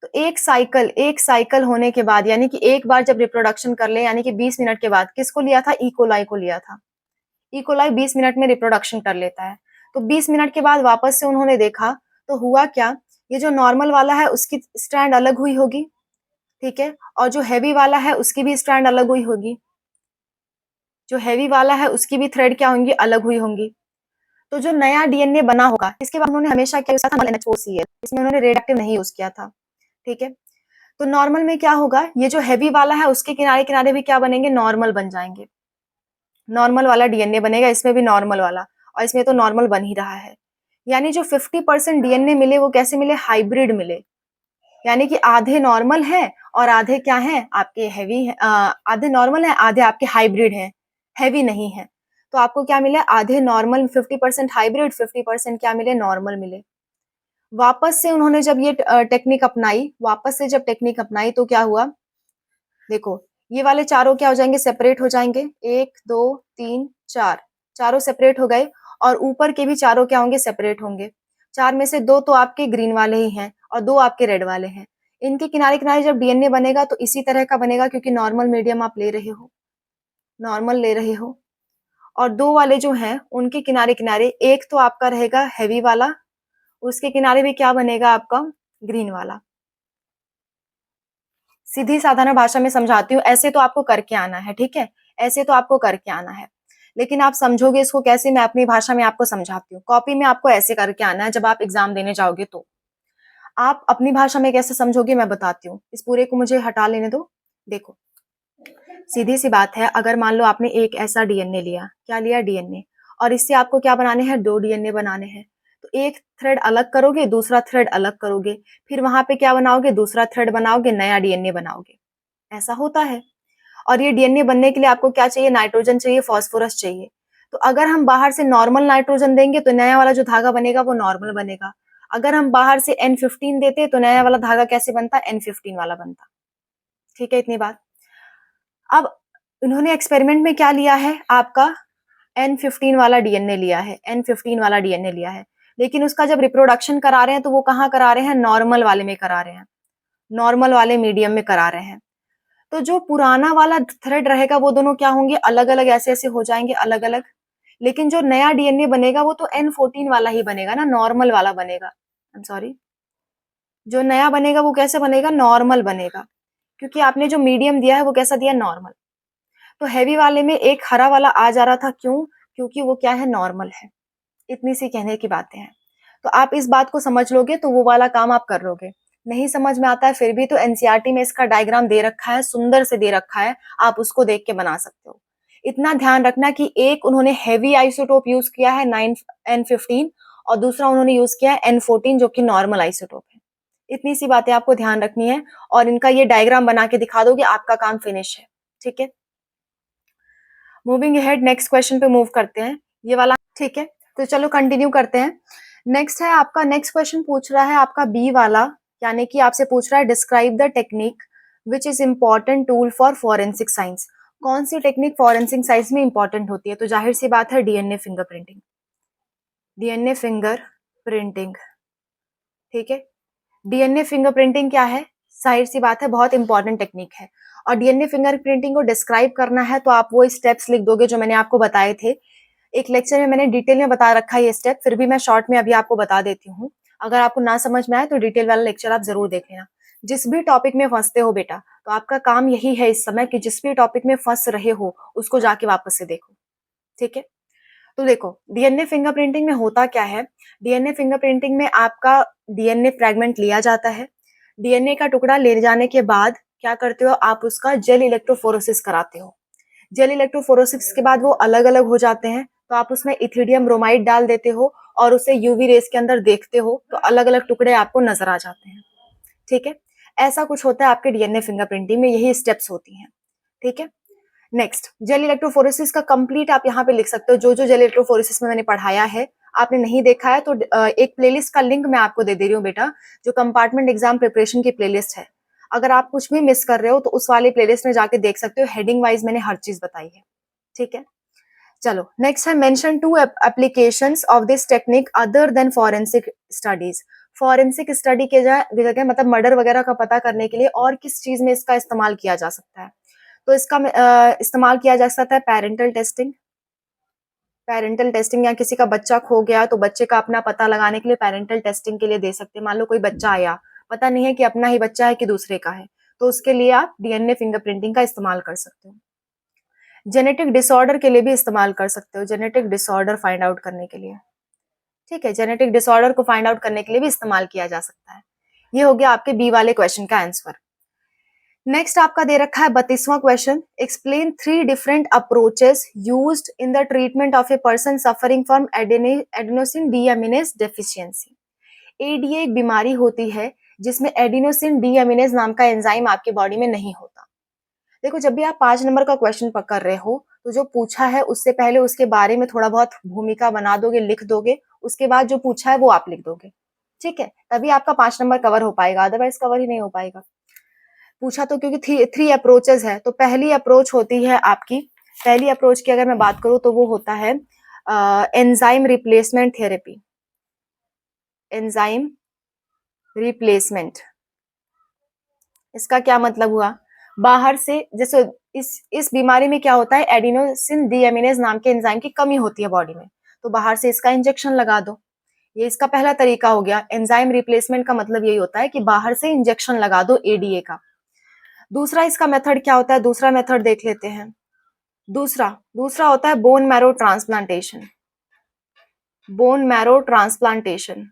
तो एक साइकिल होने के बाद, यानी कि एक बार जब रिप्रोडक्शन कर ले, यानी कि 20 मिनट के बाद, किसको लिया था? इकोलाई को लिया था। इकोलाई 20 मिनट में रिप्रोडक्शन कर लेता है। तो 20 मिनट के बाद वापस से उन्होंने देखा, तो हुआ क्या? ये जो नॉर्मल वाला है उसकी स्ट्रैंड अलग हुई होगी, ठीक है, और जो हैवी वाला है उसकी भी स्ट्रैंड अलग हुई होगी। जो हैवी वाला है उसकी भी थ्रेड क्या होंगी? अलग हुई होंगी। तो जो नया डीएनए बना होगा, इसके बाद उन्होंने हमेशा क्या यूज किया था? NH4Cl, इसमें उन्होंने रेडियोएक्टिव नहीं यूज किया था। ठीक है। तो नॉर्मल में क्या होगा? ये जो हैवी वाला है उसके किनारे किनारे भी क्या बनेंगे? नॉर्मल बन जाएंगे। नॉर्मल वाला डीएनए बनेगा, इसमें भी नॉर्मल वाला, और इसमें तो नॉर्मल बन ही रहा है। यानी जो 50% डीएनए मिले वो कैसे मिले? हाइब्रिड मिले, यानी कि आधे नॉर्मल है और आधे क्या है? आपके हैवी है, आधे नॉर्मल है, आधे आपके हाइब्रिड है, हैवी नहीं है। तो आपको क्या मिले? आधे नॉर्मल, 50% हाइब्रिड, 50% क्या मिले? नॉर्मल मिले। वापस से उन्होंने जब ये टेक्निक अपनाई, वापस से जब टेक्निक अपनाई तो क्या हुआ? देखो, ये वाले चारों क्या हो जाएंगे? सेपरेट हो जाएंगे। 1 2 3 4, चारों सेपरेट हो गए, और ऊपर के भी चारों क्या होंगे? सेपरेट होंगे। चार में से दो तो आपके ग्रीन वाले ही हैं और दो आपके रेड वाले हैं। इनके किनारे किनारे जब डीएनए बनेगा तो इसी तरह का बनेगा, क्योंकि नॉर्मल मीडियम आप ले रहे हो, नॉर्मल ले रहे हो। और दो वाले जो हैं उनके किनारे किनारे, एक तो आपका रहेगा हैवी वाला, उसके किनारे भी क्या बनेगा? आपका ग्रीन वाला। सीधी साधारण भाषा में समझाती हूँ, ऐसे तो आपको करके आना है, ठीक है, ऐसे तो आपको करके आना है, लेकिन आप समझोगे इसको कैसे? मैं अपनी भाषा में आपको समझाती हूँ। कॉपी में आपको ऐसे करके आना है, जब आप एग्जाम देने जाओगे तो आप अपनी भाषा में कैसे समझोगे मैं बताती हूँ। इस पूरे को मुझे हटा लेने दो। देखो, सीधी सी बात है, अगर मान लो आपने एक ऐसा डीएनए लिया, क्या लिया? डीएनए, और इससे आपको क्या बनाने हैं? दो डीएनए बनाने हैं। तो एक थ्रेड अलग करोगे, दूसरा थ्रेड अलग करोगे, फिर वहां पे क्या बनाओगे? दूसरा थ्रेड बनाओगे, नया डीएनए बनाओगे। ऐसा होता है। और ये डीएनए बनने के लिए आपको क्या चाहिए? नाइट्रोजन चाहिए, फास्फोरस चाहिए। तो अगर हम बाहर से नॉर्मल नाइट्रोजन देंगे तो नया वाला जो धागा बनेगा वो नॉर्मल बनेगा। अगर हम बाहर से N15 देते तो नया वाला धागा कैसे बनता? N15 वाला बनता। ठीक है, इतनी बात। अब इन्होंने एक्सपेरिमेंट में क्या लिया है? आपका N15 वाला डीएनए लिया है, N15 वाला डीएनए लिया है, लेकिन उसका जब रिप्रोडक्शन करा रहे हैं तो वो कहाँ करा रहे हैं, नॉर्मल वाले में करा रहे हैं, नॉर्मल वाले मीडियम में करा रहे हैं। तो जो पुराना वाला थ्रेड रहेगा वो दोनों क्या होंगे, अलग अलग ऐसे ऐसे हो जाएंगे अलग अलग, लेकिन जो नया डीएनए बनेगा वो तो N14 वाला ही बनेगा ना, नॉर्मल वाला बनेगा। आई एम सॉरी, जो नया बनेगा वो कैसे बनेगा, नॉर्मल बनेगा, क्योंकि आपने जो मीडियम दिया है वो कैसा दिया, नॉर्मल। तो हैवी वाले में एक हरा वाला आ जा रहा था, क्यों, क्योंकि वो क्या है, नॉर्मल है। इतनी सी कहने की बातें हैं। तो आप इस बात को समझ लोगे तो वो वाला काम आप कर लोगे। नहीं समझ में आता है फिर भी तो एनसीईआरटी में इसका डायग्राम दे रखा है, सुंदर से दे रखा है, आप उसको देख के बना सकते हो। इतना ध्यान रखना कि एक उन्होंने हैवी आइसोटोप यूज किया है 9N15 और दूसरा उन्होंने यूज किया है N14 जो कि नॉर्मल आइसोटोप है। इतनी सी बातें आपको ध्यान रखनी है और इनका ये डायग्राम बना के दिखा दोगे, आपका काम फिनिश है। ठीक है, मूविंग अहेड, नेक्स्ट क्वेश्चन पे मूव करते हैं। ये वाला ठीक है, तो चलो कंटिन्यू करते हैं। नेक्स्ट है आपका, नेक्स्ट क्वेश्चन पूछ रहा है आपका बी वाला, यानी कि आपसे पूछ रहा है describe the technique which is important tool for forensic science. कौन सी टेक्निक फॉरेंसिक साइंस में इंपॉर्टेंट होती है, तो जाहिर सी बात है DNA fingerprinting, DNA finger printing. ठीक है, डीएनए फिंगरप्रिंटिंग क्या है, जाहिर सी बात है बहुत इंपॉर्टेंट टेक्निक है। और डीएनए फिंगरप्रिंटिंग को डिस्क्राइब करना है तो आप वो स्टेप्स लिख दोगे जो मैंने आपको बताए थे। एक लेक्चर में मैंने डिटेल में बता रखा है ये स्टेप, फिर भी मैं शॉर्ट में अभी आपको बता देती हूँ। अगर आपको ना समझ में आए तो डिटेल वाला लेक्चर आप जरूर देख लेना। जिस भी टॉपिक में फंसते हो बेटा, तो आपका काम यही है इस समय कि जिस भी टॉपिक में फंस रहे हो उसको जाके वापस से देखो। ठीक है, तो देखो डीएनए फिंगरप्रिंटिंग में होता क्या है, डीएनए फिंगरप्रिंटिंग में आपका डीएनए फ्रैगमेंट लिया जाता है। डीएनए का टुकड़ा ले जाने के बाद क्या करते हो, आप उसका जेल इलेक्ट्रोफोरेसिस कराते हो। जेल इलेक्ट्रोफोरेसिस के बाद वो अलग अलग हो जाते हैं, तो आप उसमें इथिडियम ब्रोमाइड डाल देते हो और उसे यूवी रेस के अंदर देखते हो तो अलग अलग टुकड़े आपको नजर आ जाते हैं। ठीक है, ऐसा कुछ होता है आपके डीएनए फिंगरप्रिंटिंग में, यही स्टेप्स होती हैं। ठीक है, नेक्स्ट जेल इलेक्ट्रोफोरेसिस का कंप्लीट आप यहाँ पे लिख सकते हो, जो जो जेल इलेक्ट्रोफोरेसिस में मैंने पढ़ाया है। आपने नहीं देखा है तो एक प्लेलिस्ट का लिंक मैं आपको दे दे रही हूँ बेटा, जो कंपार्टमेंट एग्जाम प्रिपरेशन की प्लेलिस्ट है। अगर आप कुछ भी मिस कर रहे हो तो उस वाले प्लेलिस्ट में जाके देख सकते हो, हेडिंग वाइज मैंने हर चीज बताई है। ठीक है, चलो नेक्स्ट है mention 2 applications of this technique other than forensic studies. Forensic study के जगह मतलब मर्डर वगैरह का पता करने के लिए और किस चीज में इसका इस्तेमाल किया जा सकता है, तो इसका इस्तेमाल किया जा सकता है पेरेंटल टेस्टिंग। पेरेंटल टेस्टिंग, या किसी का बच्चा खो गया तो बच्चे का अपना पता लगाने के लिए पेरेंटल टेस्टिंग के लिए दे सकते हैं। मान लो कोई बच्चा आया, पता नहीं है कि अपना ही बच्चा है कि दूसरे का है, तो उसके लिए आप डीएनए फिंगरप्रिंटिंग का इस्तेमाल कर सकते हो। जेनेटिक डिसऑर्डर के लिए भी इस्तेमाल कर सकते हो, जेनेटिक डिसऑर्डर फाइंड आउट करने के लिए। ठीक है, जेनेटिक डिसऑर्डर को फाइंड आउट करने के लिए भी इस्तेमाल किया जा सकता है। ये हो गया आपके बी वाले क्वेश्चन का आंसर। नेक्स्ट आपका दे रखा है 32वां question, explain 3 different approaches used in the treatment of a person suffering from adenosine deaminase deficiency. ADA एक बीमारी होती है जिसमें एडिनोसिन डीएमिनेज नाम का एंजाइम आपके बॉडी में नहीं होता। देखो जब भी आप 5 नंबर का क्वेश्चन कर रहे हो तो जो पूछा है उससे पहले उसके बारे में थोड़ा बहुत भूमिका बना दोगे, लिख दोगे, उसके बाद जो पूछा है वो आप लिख दोगे। ठीक है, तभी आपका 5 नंबर कवर हो पाएगा, अदरवाइज कवर ही नहीं हो पाएगा। पूछा तो क्योंकि 3 अप्रोचेस है, तो पहली अप्रोच होती है आपकी, पहली अप्रोच की अगर मैं बात करूं तो वो होता है enzyme replacement therapy. Enzyme replacement, इसका क्या मतलब हुआ, बाहर से जैसे इस बीमारी में क्या होता है, एडिनोसिन डीएमिनेज नाम के एंजाइम की कमी होती है बॉडी में, तो बाहर से इसका इंजेक्शन लगा दो। ये इसका पहला तरीका हो गया। एंजाइम रिप्लेसमेंट का मतलब यही होता है कि बाहर से इंजेक्शन लगा दो एडीए का। दूसरा इसका मेथड क्या होता है, दूसरा मेथड देख लेते हैं। दूसरा दूसरा होता है bone marrow transplantation. Bone marrow transplantation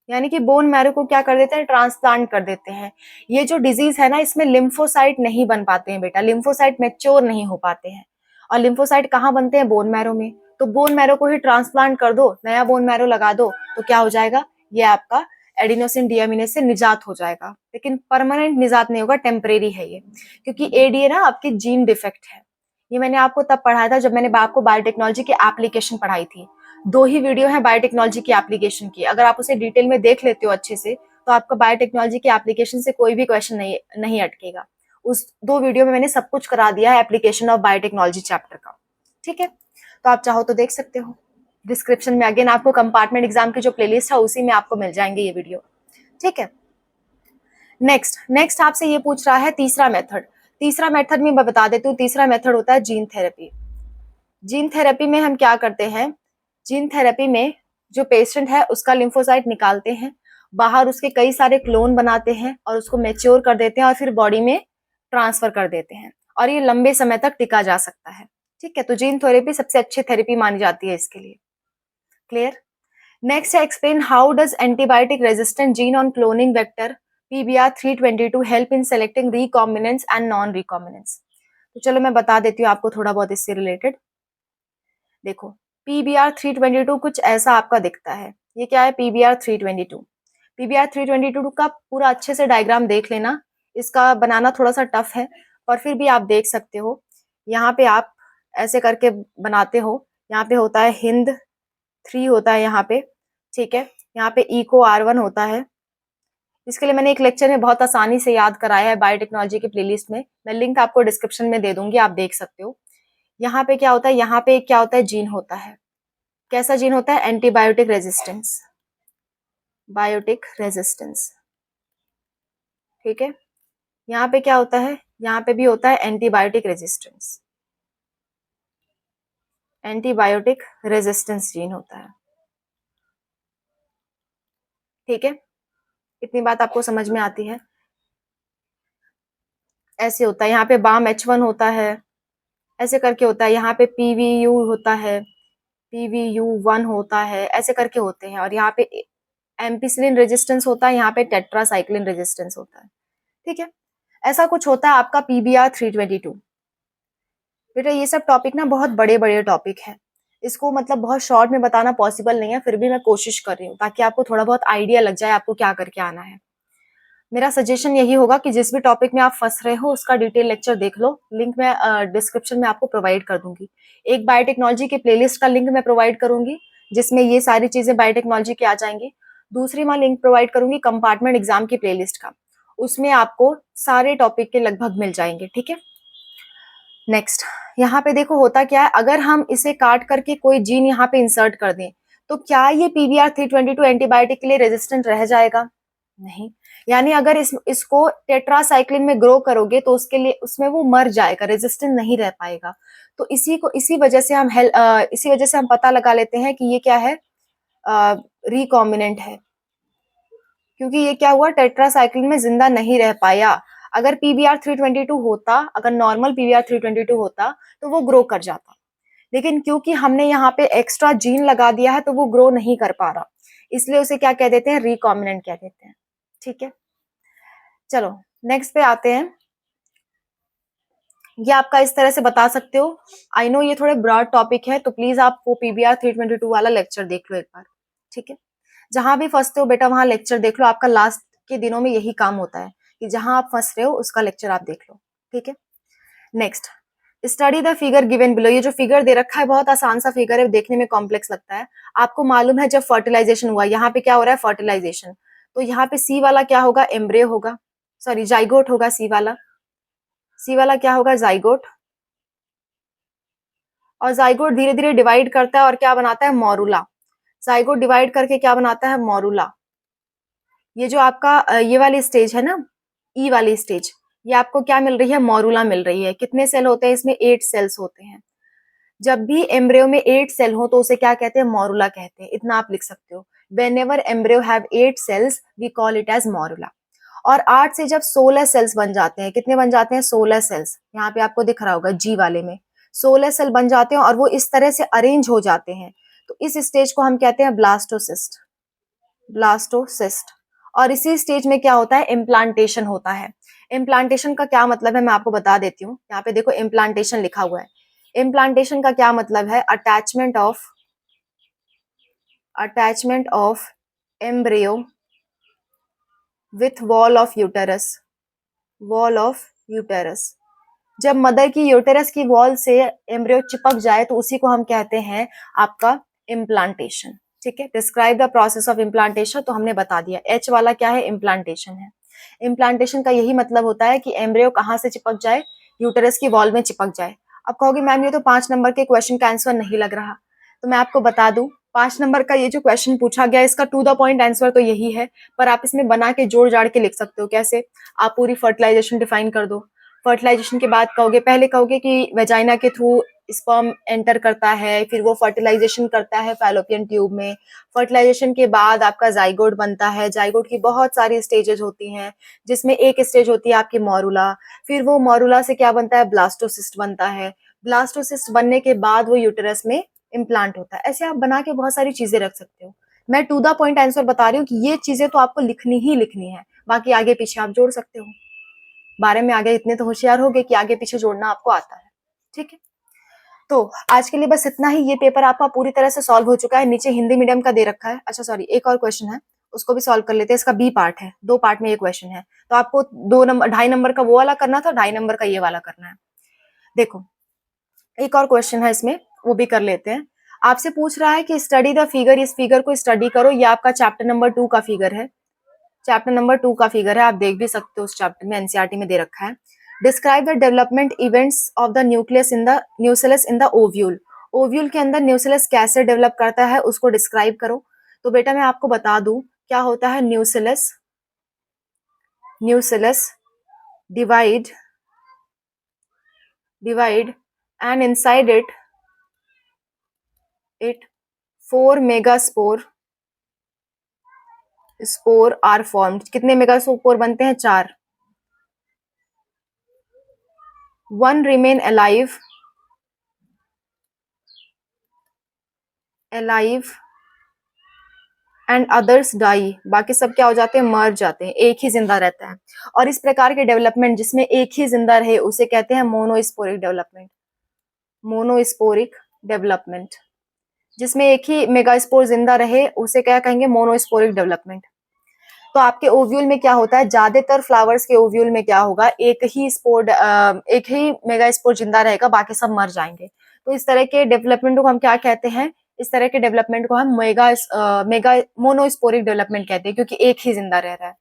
यानी कि बोन मैरो को क्या कर देते हैं, ट्रांसप्लांट कर देते हैं। ये जो डिजीज है ना, इसमें लिम्फोसाइट नहीं बन पाते हैं बेटा, लिम्फोसाइट मैच्योर नहीं हो पाते हैं। और लिम्फोसाइट कहाँ बनते हैं, बोन मैरो में। तो बोन मैरो को ही ट्रांसप्लांट कर दो, नया बोन मैरो लगा दो, तो क्या हो जाएगा, ये आपका एडिनोसिन डीएमिनेज से निजात हो जाएगा। लेकिन परमानेंट निजात नहीं होगा, टेम्परेरी है ये, क्योंकि एडीए ना आपकी जीन डिफेक्ट है। ये मैंने आपको तब पढ़ाया था जब मैंने आपको बायोटेक्नोलॉजी की एप्लीकेशन पढ़ाई थी। 2 ही वीडियो है बायोटेक्नोलॉजी की एप्लीकेशन की, अगर आप उसे डिटेल में देख लेते हो अच्छे से तो आपका बायोटेक्नोलॉजी की एप्लीकेशन से कोई भी क्वेश्चन नहीं अटकेगा। उस 2 वीडियो में मैंने सब कुछ करा दिया है एप्लीकेशन ऑफ बायोटेक्नोलॉजी चैप्टर का, ठीक है। तो आप चाहो तो देख सकते हो, डिस्क्रिप्शन में अगेन आपको कंपार्टमेंट एग्जाम की जो प्लेलिस्ट है उसी में आपको मिल जाएंगे ये वीडियो, ठीक है। नेक्स्ट आपसे ये पूछ रहा है तीसरा मेथड में मैं बता देती हूँ। तीसरा मेथड होता है जीन थेरेपी। जीन थेरेपी में हम क्या करते हैं, जीन थेरेपी में जो पेशेंट है उसका लिम्फोसाइट निकालते हैं, बाहर उसके कई सारे क्लोन बनाते हैं और उसको मैच्योर कर देते हैं और फिर बॉडी में ट्रांसफर कर देते हैं, और ये लंबे समय तक टिका जा सकता है, ठीक है। तो जीन थेरेपी सबसे अच्छी थेरेपी मानी जाती है इसके लिए, क्लियर। नेक्स्ट है explain how does antibiotic resistant gene on cloning vector PBR322 help in selecting recombinants and non recombinants. तो चलो मैं बता देती हूँ आपको थोड़ा बहुत इससे रिलेटेड। देखो PBR322 कुछ ऐसा आपका दिखता है, ये क्या है PBR322। PBR322 का पूरा अच्छे से डायग्राम देख लेना, इसका बनाना थोड़ा सा टफ है और फिर भी आप देख सकते हो। यहाँ पे आप ऐसे करके बनाते हो, यहाँ पे होता है हिंद 3 होता है यहाँ पे, ठीक है। यहाँ पे इको R1 होता है। इसके लिए मैंने एक लेक्चर में बहुत आसानी से याद कराया है बायोटेक्नोलॉजी की प्लेलिस्ट में, मैं लिंक आपको डिस्क्रिप्शन में दे दूंगी, आप देख सकते हो। यहाँ पे क्या होता है, यहाँ पे क्या होता है, जीन होता है। कैसा जीन होता है, एंटीबायोटिक रेजिस्टेंस, बायोटिक रेजिस्टेंस, ठीक है। यहाँ पे क्या होता है, यहाँ पे भी होता है antibiotic resistance, antibiotic resistance gene होता है, ठीक है। इतनी बात आपको समझ में आती है। ऐसे होता है, यहाँ पे बाम H1 होता है, ऐसे करके होता है। यहाँ पे PVU होता है, PVU1 होता है, ऐसे करके होते हैं। और यहाँ पे एम्पिसिलिन रेजिस्टेंस होता है, यहाँ पे टेट्रासाइक्लिन रेजिस्टेंस होता है, ठीक है। ऐसा कुछ होता है आपका PBR322। बेटा ये सब टॉपिक ना बहुत बड़े बड़े टॉपिक है, इसको मतलब बहुत शॉर्ट में बताना पॉसिबल नहीं है, फिर भी मैं कोशिश कर रही हूँ ताकि आपको थोड़ा बहुत आइडिया लग जाए आपको क्या करके आना है। मेरा सजेशन यही होगा कि जिस भी टॉपिक में आप फंस रहे हो उसका डिटेल लेक्चर देख लो, लिंक मैं डिस्क्रिप्शन में आपको प्रोवाइड कर दूंगी। एक बायोटेक्नोलॉजी के प्लेलिस्ट का लिंक मैं प्रोवाइड करूंगी जिसमें ये सारी चीजें बायोटेक्नोलॉजी की आ जाएंगी। दूसरी मैं लिंक प्रोवाइड करूंगी कंपार्टमेंट एग्जाम की प्लेलिस्ट का, उसमें आपको सारे टॉपिक के लगभग मिल जाएंगे, ठीक है। नेक्स्ट यहाँ पे देखो होता क्या है, अगर हम इसे काट करके कोई जीन यहाँ पे इंसर्ट कर दें तो क्या ये PBR322 एंटीबायोटिक के लिए रेजिस्टेंट रह जाएगा? नहीं। यानी अगर इसको टेट्रासाइक्लिन में ग्रो करोगे तो उसके लिए उसमें वो मर जाएगा, रेजिस्टेंट नहीं रह पाएगा। तो इसी वजह से हम पता लगा लेते हैं कि ये क्या है, रिकॉम्बिनेंट है, क्योंकि ये क्या हुआ, टेट्रासाइक्लिन में जिंदा नहीं रह पाया। अगर PBR322 होता, अगर नॉर्मल PBR322 होता तो वो ग्रो कर जाता, लेकिन क्योंकि हमने यहाँ पे एक्स्ट्रा जीन लगा दिया है तो वो ग्रो नहीं कर पा रहा, इसलिए उसे क्या कह देते हैं, रिकॉम्बिनेंट कह देते हैं, ठीक है। चलो नेक्स्ट पे आते हैं। ये आपका इस तरह से बता सकते हो। आई नो ये थोड़े ब्रॉड टॉपिक है, तो प्लीज आप वो PBR322 वाला लेक्चर देख लो एक बार, ठीक है। जहां भी फंसते हो बेटा वहां लेक्चर देख लो, आपका लास्ट के दिनों में यही काम होता है कि जहां आप फंस रहे हो उसका लेक्चर आप देख लो, ठीक है। Next study the figure given below. ये जो फिगर दे रखा है बहुत आसान सा फिगर है, देखने में कॉम्प्लेक्स लगता है। आपको मालूम है जब फर्टिलाइजेशन हुआ, यहाँ पे क्या हो रहा है, फर्टिलाइजेशन, तो यहाँ पे सी वाला क्या होगा, एम्ब्रियो होगा, सॉरी जाइगोट होगा। सी वाला क्या होगा, जाइगोट। और जाइगोट धीरे धीरे डिवाइड करता है और क्या बनाता है, मोरूला। जाइगोट डिवाइड करके क्या बनाता है, मोरूला। ये जो आपका ये वाली स्टेज है ना, ई वाली स्टेज, ये आपको क्या मिल रही है, मोरूला मिल रही है। कितने सेल होते हैं इसमें, 8 सेल्स होते हैं। जब भी एम्ब्रियो में 8 सेल हो तो उसे क्या कहते हैं, मोरूला कहते हैं। इतना आप लिख सकते हो, whenever embryo have 8 cells we call it as morula। और 8 से जब 16 सेल्स बन जाते हैं, कितने बन जाते हैं, 16 सेल्स। यहाँ पे आपको दिख रहा होगा जी वाले में 16 सेल बन जाते हैं और वो इस तरह से अरेंज हो जाते हैं, तो इस स्टेज को हम कहते हैं ब्लास्टोसिस्ट, ब्लास्टोसिस्ट। और इसी स्टेज में क्या होता है, इम्प्लांटेशन होता है। इम्प्लांटेशन का क्या मतलब है मैं आपको बता देती हूँ। यहाँ पे देखो इम्प्लांटेशन लिखा हुआ है। इम्प्लांटेशन का क्या मतलब है, attachment of embryo with wall of uterus, wall of uterus. जब मदर की यूटेरस की वॉल से एम्ब्रियो चिपक जाए तो उसी को हम कहते हैं आपका इम्प्लांटेशन, ठीक है। Describe the process of implantation, तो हमने बता दिया। एच वाला क्या है, इम्प्लांटेशन है। इम्प्लांटेशन का यही मतलब होता है कि एम्ब्रियो कहाँ से चिपक जाए, यूटेरस की वॉल में चिपक जाए। अब कहोगे मैम ये तो 5 नंबर के क्वेश्चन का आंसर नहीं लग रहा, तो मैं आपको बता दूं 5 नंबर का ये जो क्वेश्चन पूछा गया इसका टू द पॉइंट आंसर तो यही है, पर आप इसमें बना के जोड़ जाड़ के लिख सकते हो। कैसे? आप पूरी फर्टिलाइजेशन डिफाइन कर दो। फर्टिलाइजेशन के बाद कहोगे, पहले कहोगे कि वेजाइना के थ्रू स्पर्म एंटर करता है, फिर वो फर्टिलाइजेशन करता है फैलोपियन ट्यूब में। फर्टिलाइजेशन के बाद आपका जाइगोट बनता है। जाइगोट की बहुत सारी स्टेजेस होती हैं, जिसमें एक स्टेज होती है आपकी मॉरुला। फिर वो मॉरुला से क्या बनता है? ब्लास्टोसिस्ट बनता है। ब्लास्टोसिस्ट बनने के बाद वो यूटेरस में इम्प्लांट होता है। ऐसे आप बना के बहुत सारी चीजें रख सकते हो। मैं टू द पॉइंट आंसर बता रही हूँ कि ये चीजें तो आपको लिखनी ही लिखनी है, बाकी आगे पीछे आप जोड़ सकते हो। 12 में आगे इतने तो होशियार हो गए कि आगे पीछे जोड़ना आपको आता है। ठीक है, तो आज के लिए बस इतना ही। ये पेपर आपका पूरी तरह से सॉल्व हो चुका है। नीचे हिंदी मीडियम का दे रखा है। अच्छा सॉरी, एक और क्वेश्चन है, उसको भी सॉल्व कर लेते हैं। इसका बी पार्ट है, 2 पार्ट में ये क्वेश्चन है, तो आपको 2 नंबर 2.5 नंबर का वो वाला करना था, 2.5 नंबर का ये वाला करना है। देखो एक और क्वेश्चन है इसमें, वो भी कर लेते हैं। आपसे पूछ रहा है कि स्टडी द फिगर, इस फिगर को स्टडी करो। ये आपका चैप्टर नंबर 2 का फिगर है। चैप्टर नंबर 2 का फिगर है, आप देख भी सकते हो, उस चैप्टर में एनसीईआरटी में दे रखा है। Describe the development events of the nucleus in the nucellus in the ovule. Ovule के अंदर न्यूसेलस कैसे डेवलप करता है उसको डिस्क्राइब करो। तो बेटा मैं आपको बता दूं क्या होता है nucellus. Nucellus divide and inside it 4 megaspore spore are formed. कितने मेगास्पोर बनते हैं? 4। 1 remain alive and others die. बाकी सब क्या हो जाते हैं? मर जाते हैं, एक ही जिंदा रहता है। और इस प्रकार के डेवलपमेंट जिसमें एक ही जिंदा रहे उसे कहते हैं मोनोस्पोरिक डेवलपमेंट। मोनोस्पोरिक डेवलपमेंट, जिसमें एक ही मेगास्पोर जिंदा रहे उसे क्या कहेंगे? Monosporic development. तो आपके ओव्यूल में क्या होता है? ज्यादातर फ्लावर्स के ओव्यूल में क्या होगा? एक ही मेगास्पोर जिंदा रहेगा, बाकी सब मर जाएंगे। तो इस तरह के डेवलपमेंट को हम क्या कहते हैं? इस तरह के डेवलपमेंट को हम मेगा मोनोस्पोरिक डेवलपमेंट कहते हैं, क्योंकि एक ही जिंदा रह रहा है।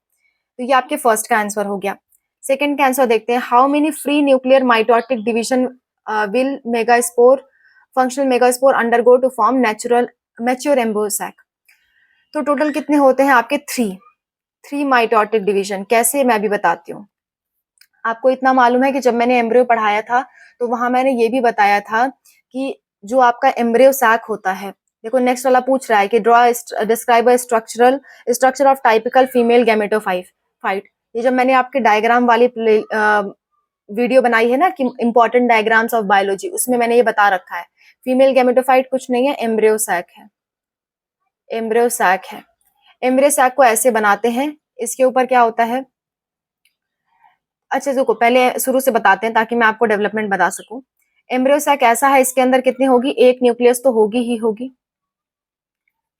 तो ये आपके फर्स्ट का आंसर हो गया। सेकंड का आंसर देखते हैं। How many free nuclear mitotic division will megaspore functional megaspore undergo to form natural mature embryo sac. तो टोटल कितने होते हैं आपके? 3 माइटोटिक डिवीजन। कैसे? मैं भी बताती हूँ। आपको इतना मालूम है कि जब मैंने एम्ब्रियो पढ़ाया था तो वहां मैंने ये भी बताया था कि जो आपका एम्ब्रियो सैक होता है, देखो नेक्स्ट वाला पूछ रहा है कि draw describe a structure of typical female gametophyte. ये जब मैंने आपके डायग्राम वाली वीडियो बनाई है ना कि इंपॉर्टेंट डायग्राम्स ऑफ बायोलॉजी, उसमें मैंने ये बता रखा है। फीमेल गैमेटोफाइट कुछ नहीं है, एम्ब्रियो सैक है। एम्ब्रियो सैक है। एम्ब्रियो सैक को ऐसे बनाते हैं। इसके ऊपर क्या होता है? अच्छा देखो पहले शुरू से बताते हैं ताकि मैं आपको डेवलपमेंट बता सकूं। एम्ब्रियो सैक ऐसा है, इसके अंदर कितनी होगी? एक न्यूक्लियस तो होगी ही होगी।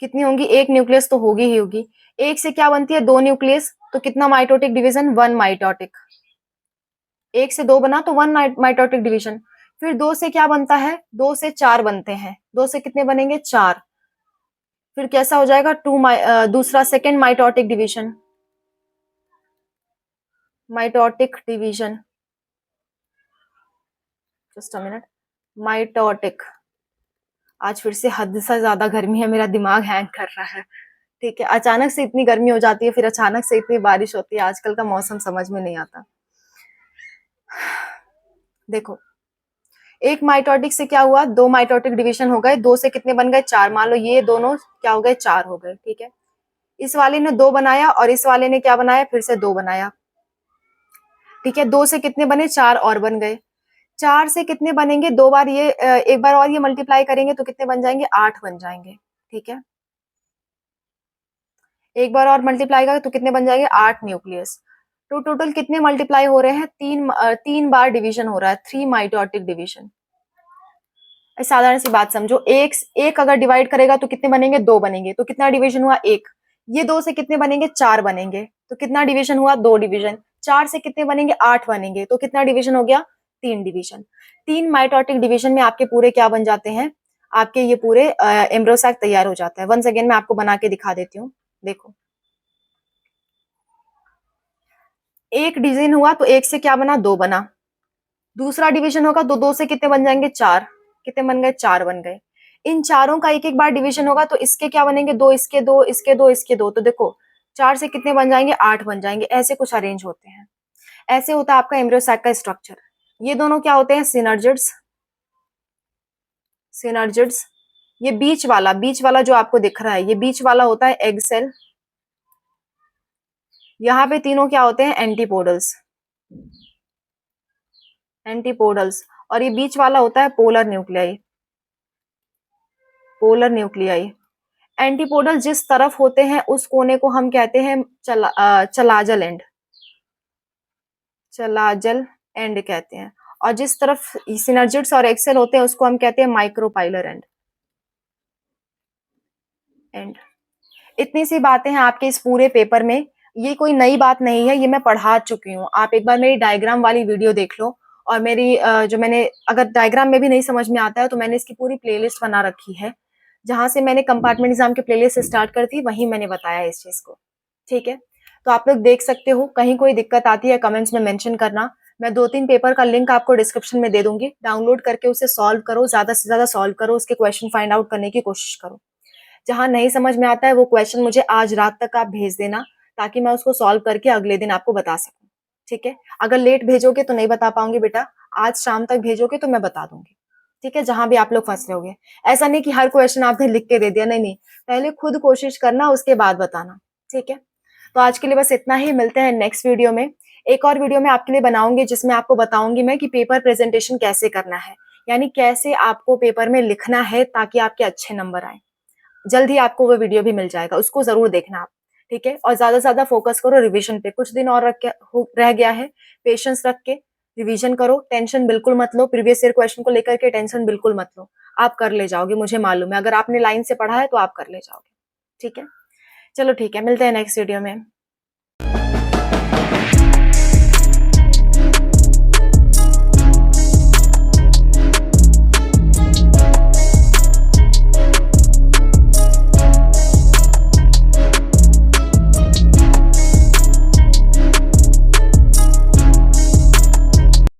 कितनी होंगी? एक न्यूक्लियस तो होगी ही होगी। एक से क्या बनती है? 2 न्यूक्लियस। तो कितना माइटोटिक डिवीजन? 1 माइटोटिक। एक से 2 बना तो 1 माइटोटिक डिवीजन। फिर 2 से क्या बनता है? 2 से 4 बनते हैं। 2 से कितने बनेंगे? 4। फिर कैसा हो जाएगा? दूसरा second mitotic division. Mitotic division, just a minute. Mitotic. आज फिर से हद से ज्यादा गर्मी है, मेरा दिमाग हैंग कर रहा है। ठीक है, अचानक से इतनी गर्मी हो जाती है, फिर अचानक से इतनी बारिश होती है, आजकल का मौसम समझ में नहीं आता। देखो एक माइटोटिक से क्या हुआ? 2 माइटोटिक डिवीजन हो गए। 2 से कितने बन गए? 4। मान लो ये दोनों क्या हो गए? 4 हो गए। ठीक है, इस वाले ने 2 बनाया और इस वाले ने क्या बनाया? फिर से 2 बनाया। ठीक है, 2 से कितने बने? 4 और बन गए। 4 से कितने बनेंगे? 2 बार ये एक बार और ये मल्टीप्लाई करेंगे तो कितने बन जाएंगे? 8 बन जाएंगे। ठीक है, एक बार और मल्टीप्लाई करें तो कितने बन जाएंगे? 8 न्यूक्लियस। तो टोटल कितने मल्टीप्लाई हो रहे हैं? 3 बार डिवीजन हो रहा है, 3 माइटोटिक डिवीजन। साधारण सी बात समझो, एक अगर डिवाइड करेगा तो कितने बनेंगे? 2 बनेंगे। तो कितना डिवीजन हुआ? 1। ये 2 से कितने बनेंगे? 4 बनेंगे। तो कितना डिवीजन हुआ? 2 डिवीजन। 4 से कितने बनेंगे? 8 बनेंगे। तो कितना डिवीजन हो गया? 3 डिवीजन। 3 माइटोटिक डिवीजन में आपके पूरे क्या बन जाते हैं? आपके ये पूरे एम्ब्रियो सैक तैयार हो जाता है। वंस अगेन मैं आपको बना के दिखा देती हूँ। देखो एक डिवीजन हुआ तो एक से क्या बना, 2 बना। दूसरा डिवीजन होगा तो 2 से कितने बन जाएंगे, 4। कितने बन गए, 4 बन गए। इन चारों का एक एक बार डिवीजन होगा तो इसके क्या बनेंगे, 2 इसके 2 इसके 2 इसके 2, तो देखो 4 से कितने बन जाएंगे, 8 बन जाएंगे। ऐसे कुछ अरेंज होते हैं। ऐसे होता है आपका एम्ब्रियो सैक का स्ट्रक्चर। ये दोनों क्या होते हैं, सिनर्जिड्स। सिनर्जिड्स। ये बीच वाला जो आपको दिख रहा है, ये बीच वाला होता है एग सेल। यहाँ पे तीनों क्या होते हैं, एंटीपोडल्स। एंटीपोडल्स। और ये बीच वाला होता है polar nuclei. Polar nuclei. Antipodal जिस तरफ होते हैं उस कोने को हम कहते हैं चलाजल एंड। चलाजल एंड कहते हैं। और जिस तरफ सिनर्जिड्स और एक्सेल होते हैं उसको हम कहते हैं माइक्रोपाइलर एंड। एंड इतनी सी बातें हैं आपके इस पूरे पेपर में। ये कोई नई बात नहीं है, ये मैं पढ़ा चुकी हूँ। आप एक बार मेरी डायग्राम वाली वीडियो देख लो। और मेरी जो मैंने, अगर डायग्राम में भी नहीं समझ में आता है तो मैंने इसकी पूरी प्लेलिस्ट बना रखी है। जहां से मैंने कंपार्टमेंट एग्जाम की प्लेलिस्ट स्टार्ट कर थी, वहीं मैंने बताया इस चीज को। ठीक है, तो आप लोग देख सकते हो। कहीं कोई दिक्कत आती है कमेंट्स में मेंशन करना। मैं 2-3 पेपर का लिंक आपको डिस्क्रिप्शन में दे दूंगी। डाउनलोड करके उसे सॉल्व करो, ज्यादा से ज्यादा सॉल्व करो, उसके क्वेश्चन फाइंड आउट करने की कोशिश करो। जहां नहीं समझ में आता है वो क्वेश्चन मुझे आज रात तक आप भेज देना, ताकि मैं उसको सॉल्व करके अगले दिन आपको बता सकूं। ठीक है, अगर लेट भेजोगे तो नहीं बता पाऊंगी बेटा, आज शाम तक भेजोगे तो मैं बता दूंगी। ठीक है, जहां भी आप लोग फंस रहे होगे। ऐसा नहीं कि हर क्वेश्चन आपने लिख के दे दिया, नहीं नहीं, पहले खुद कोशिश करना, उसके बाद बताना। ठीक है, तो आज के लिए बस इतना ही। मिलते हैं नेक्स्ट वीडियो में। एक और वीडियो मैं आपके लिए बनाऊंगी जिसमें आपको बताऊंगी मैं कि पेपर प्रेजेंटेशन कैसे करना है, यानी कैसे आपको पेपर में लिखना है ताकि आपके अच्छे नंबर आए। जल्द ही आपको वो वीडियो भी मिल जाएगा, उसको जरूर देखना आप। ठीक है, और ज्यादा से ज्यादा फोकस करो रिवीजन पे। कुछ दिन और रह गया है, पेशेंस रख के रिवीजन करो। टेंशन बिल्कुल मत लो, प्रीवियस ईयर क्वेश्चन को लेकर के टेंशन बिल्कुल मत लो। आप कर ले जाओगे, मुझे मालूम है। अगर आपने लाइन से पढ़ा है तो आप कर ले जाओगे। ठीक है, चलो ठीक है, मिलते हैं नेक्स्ट वीडियो में।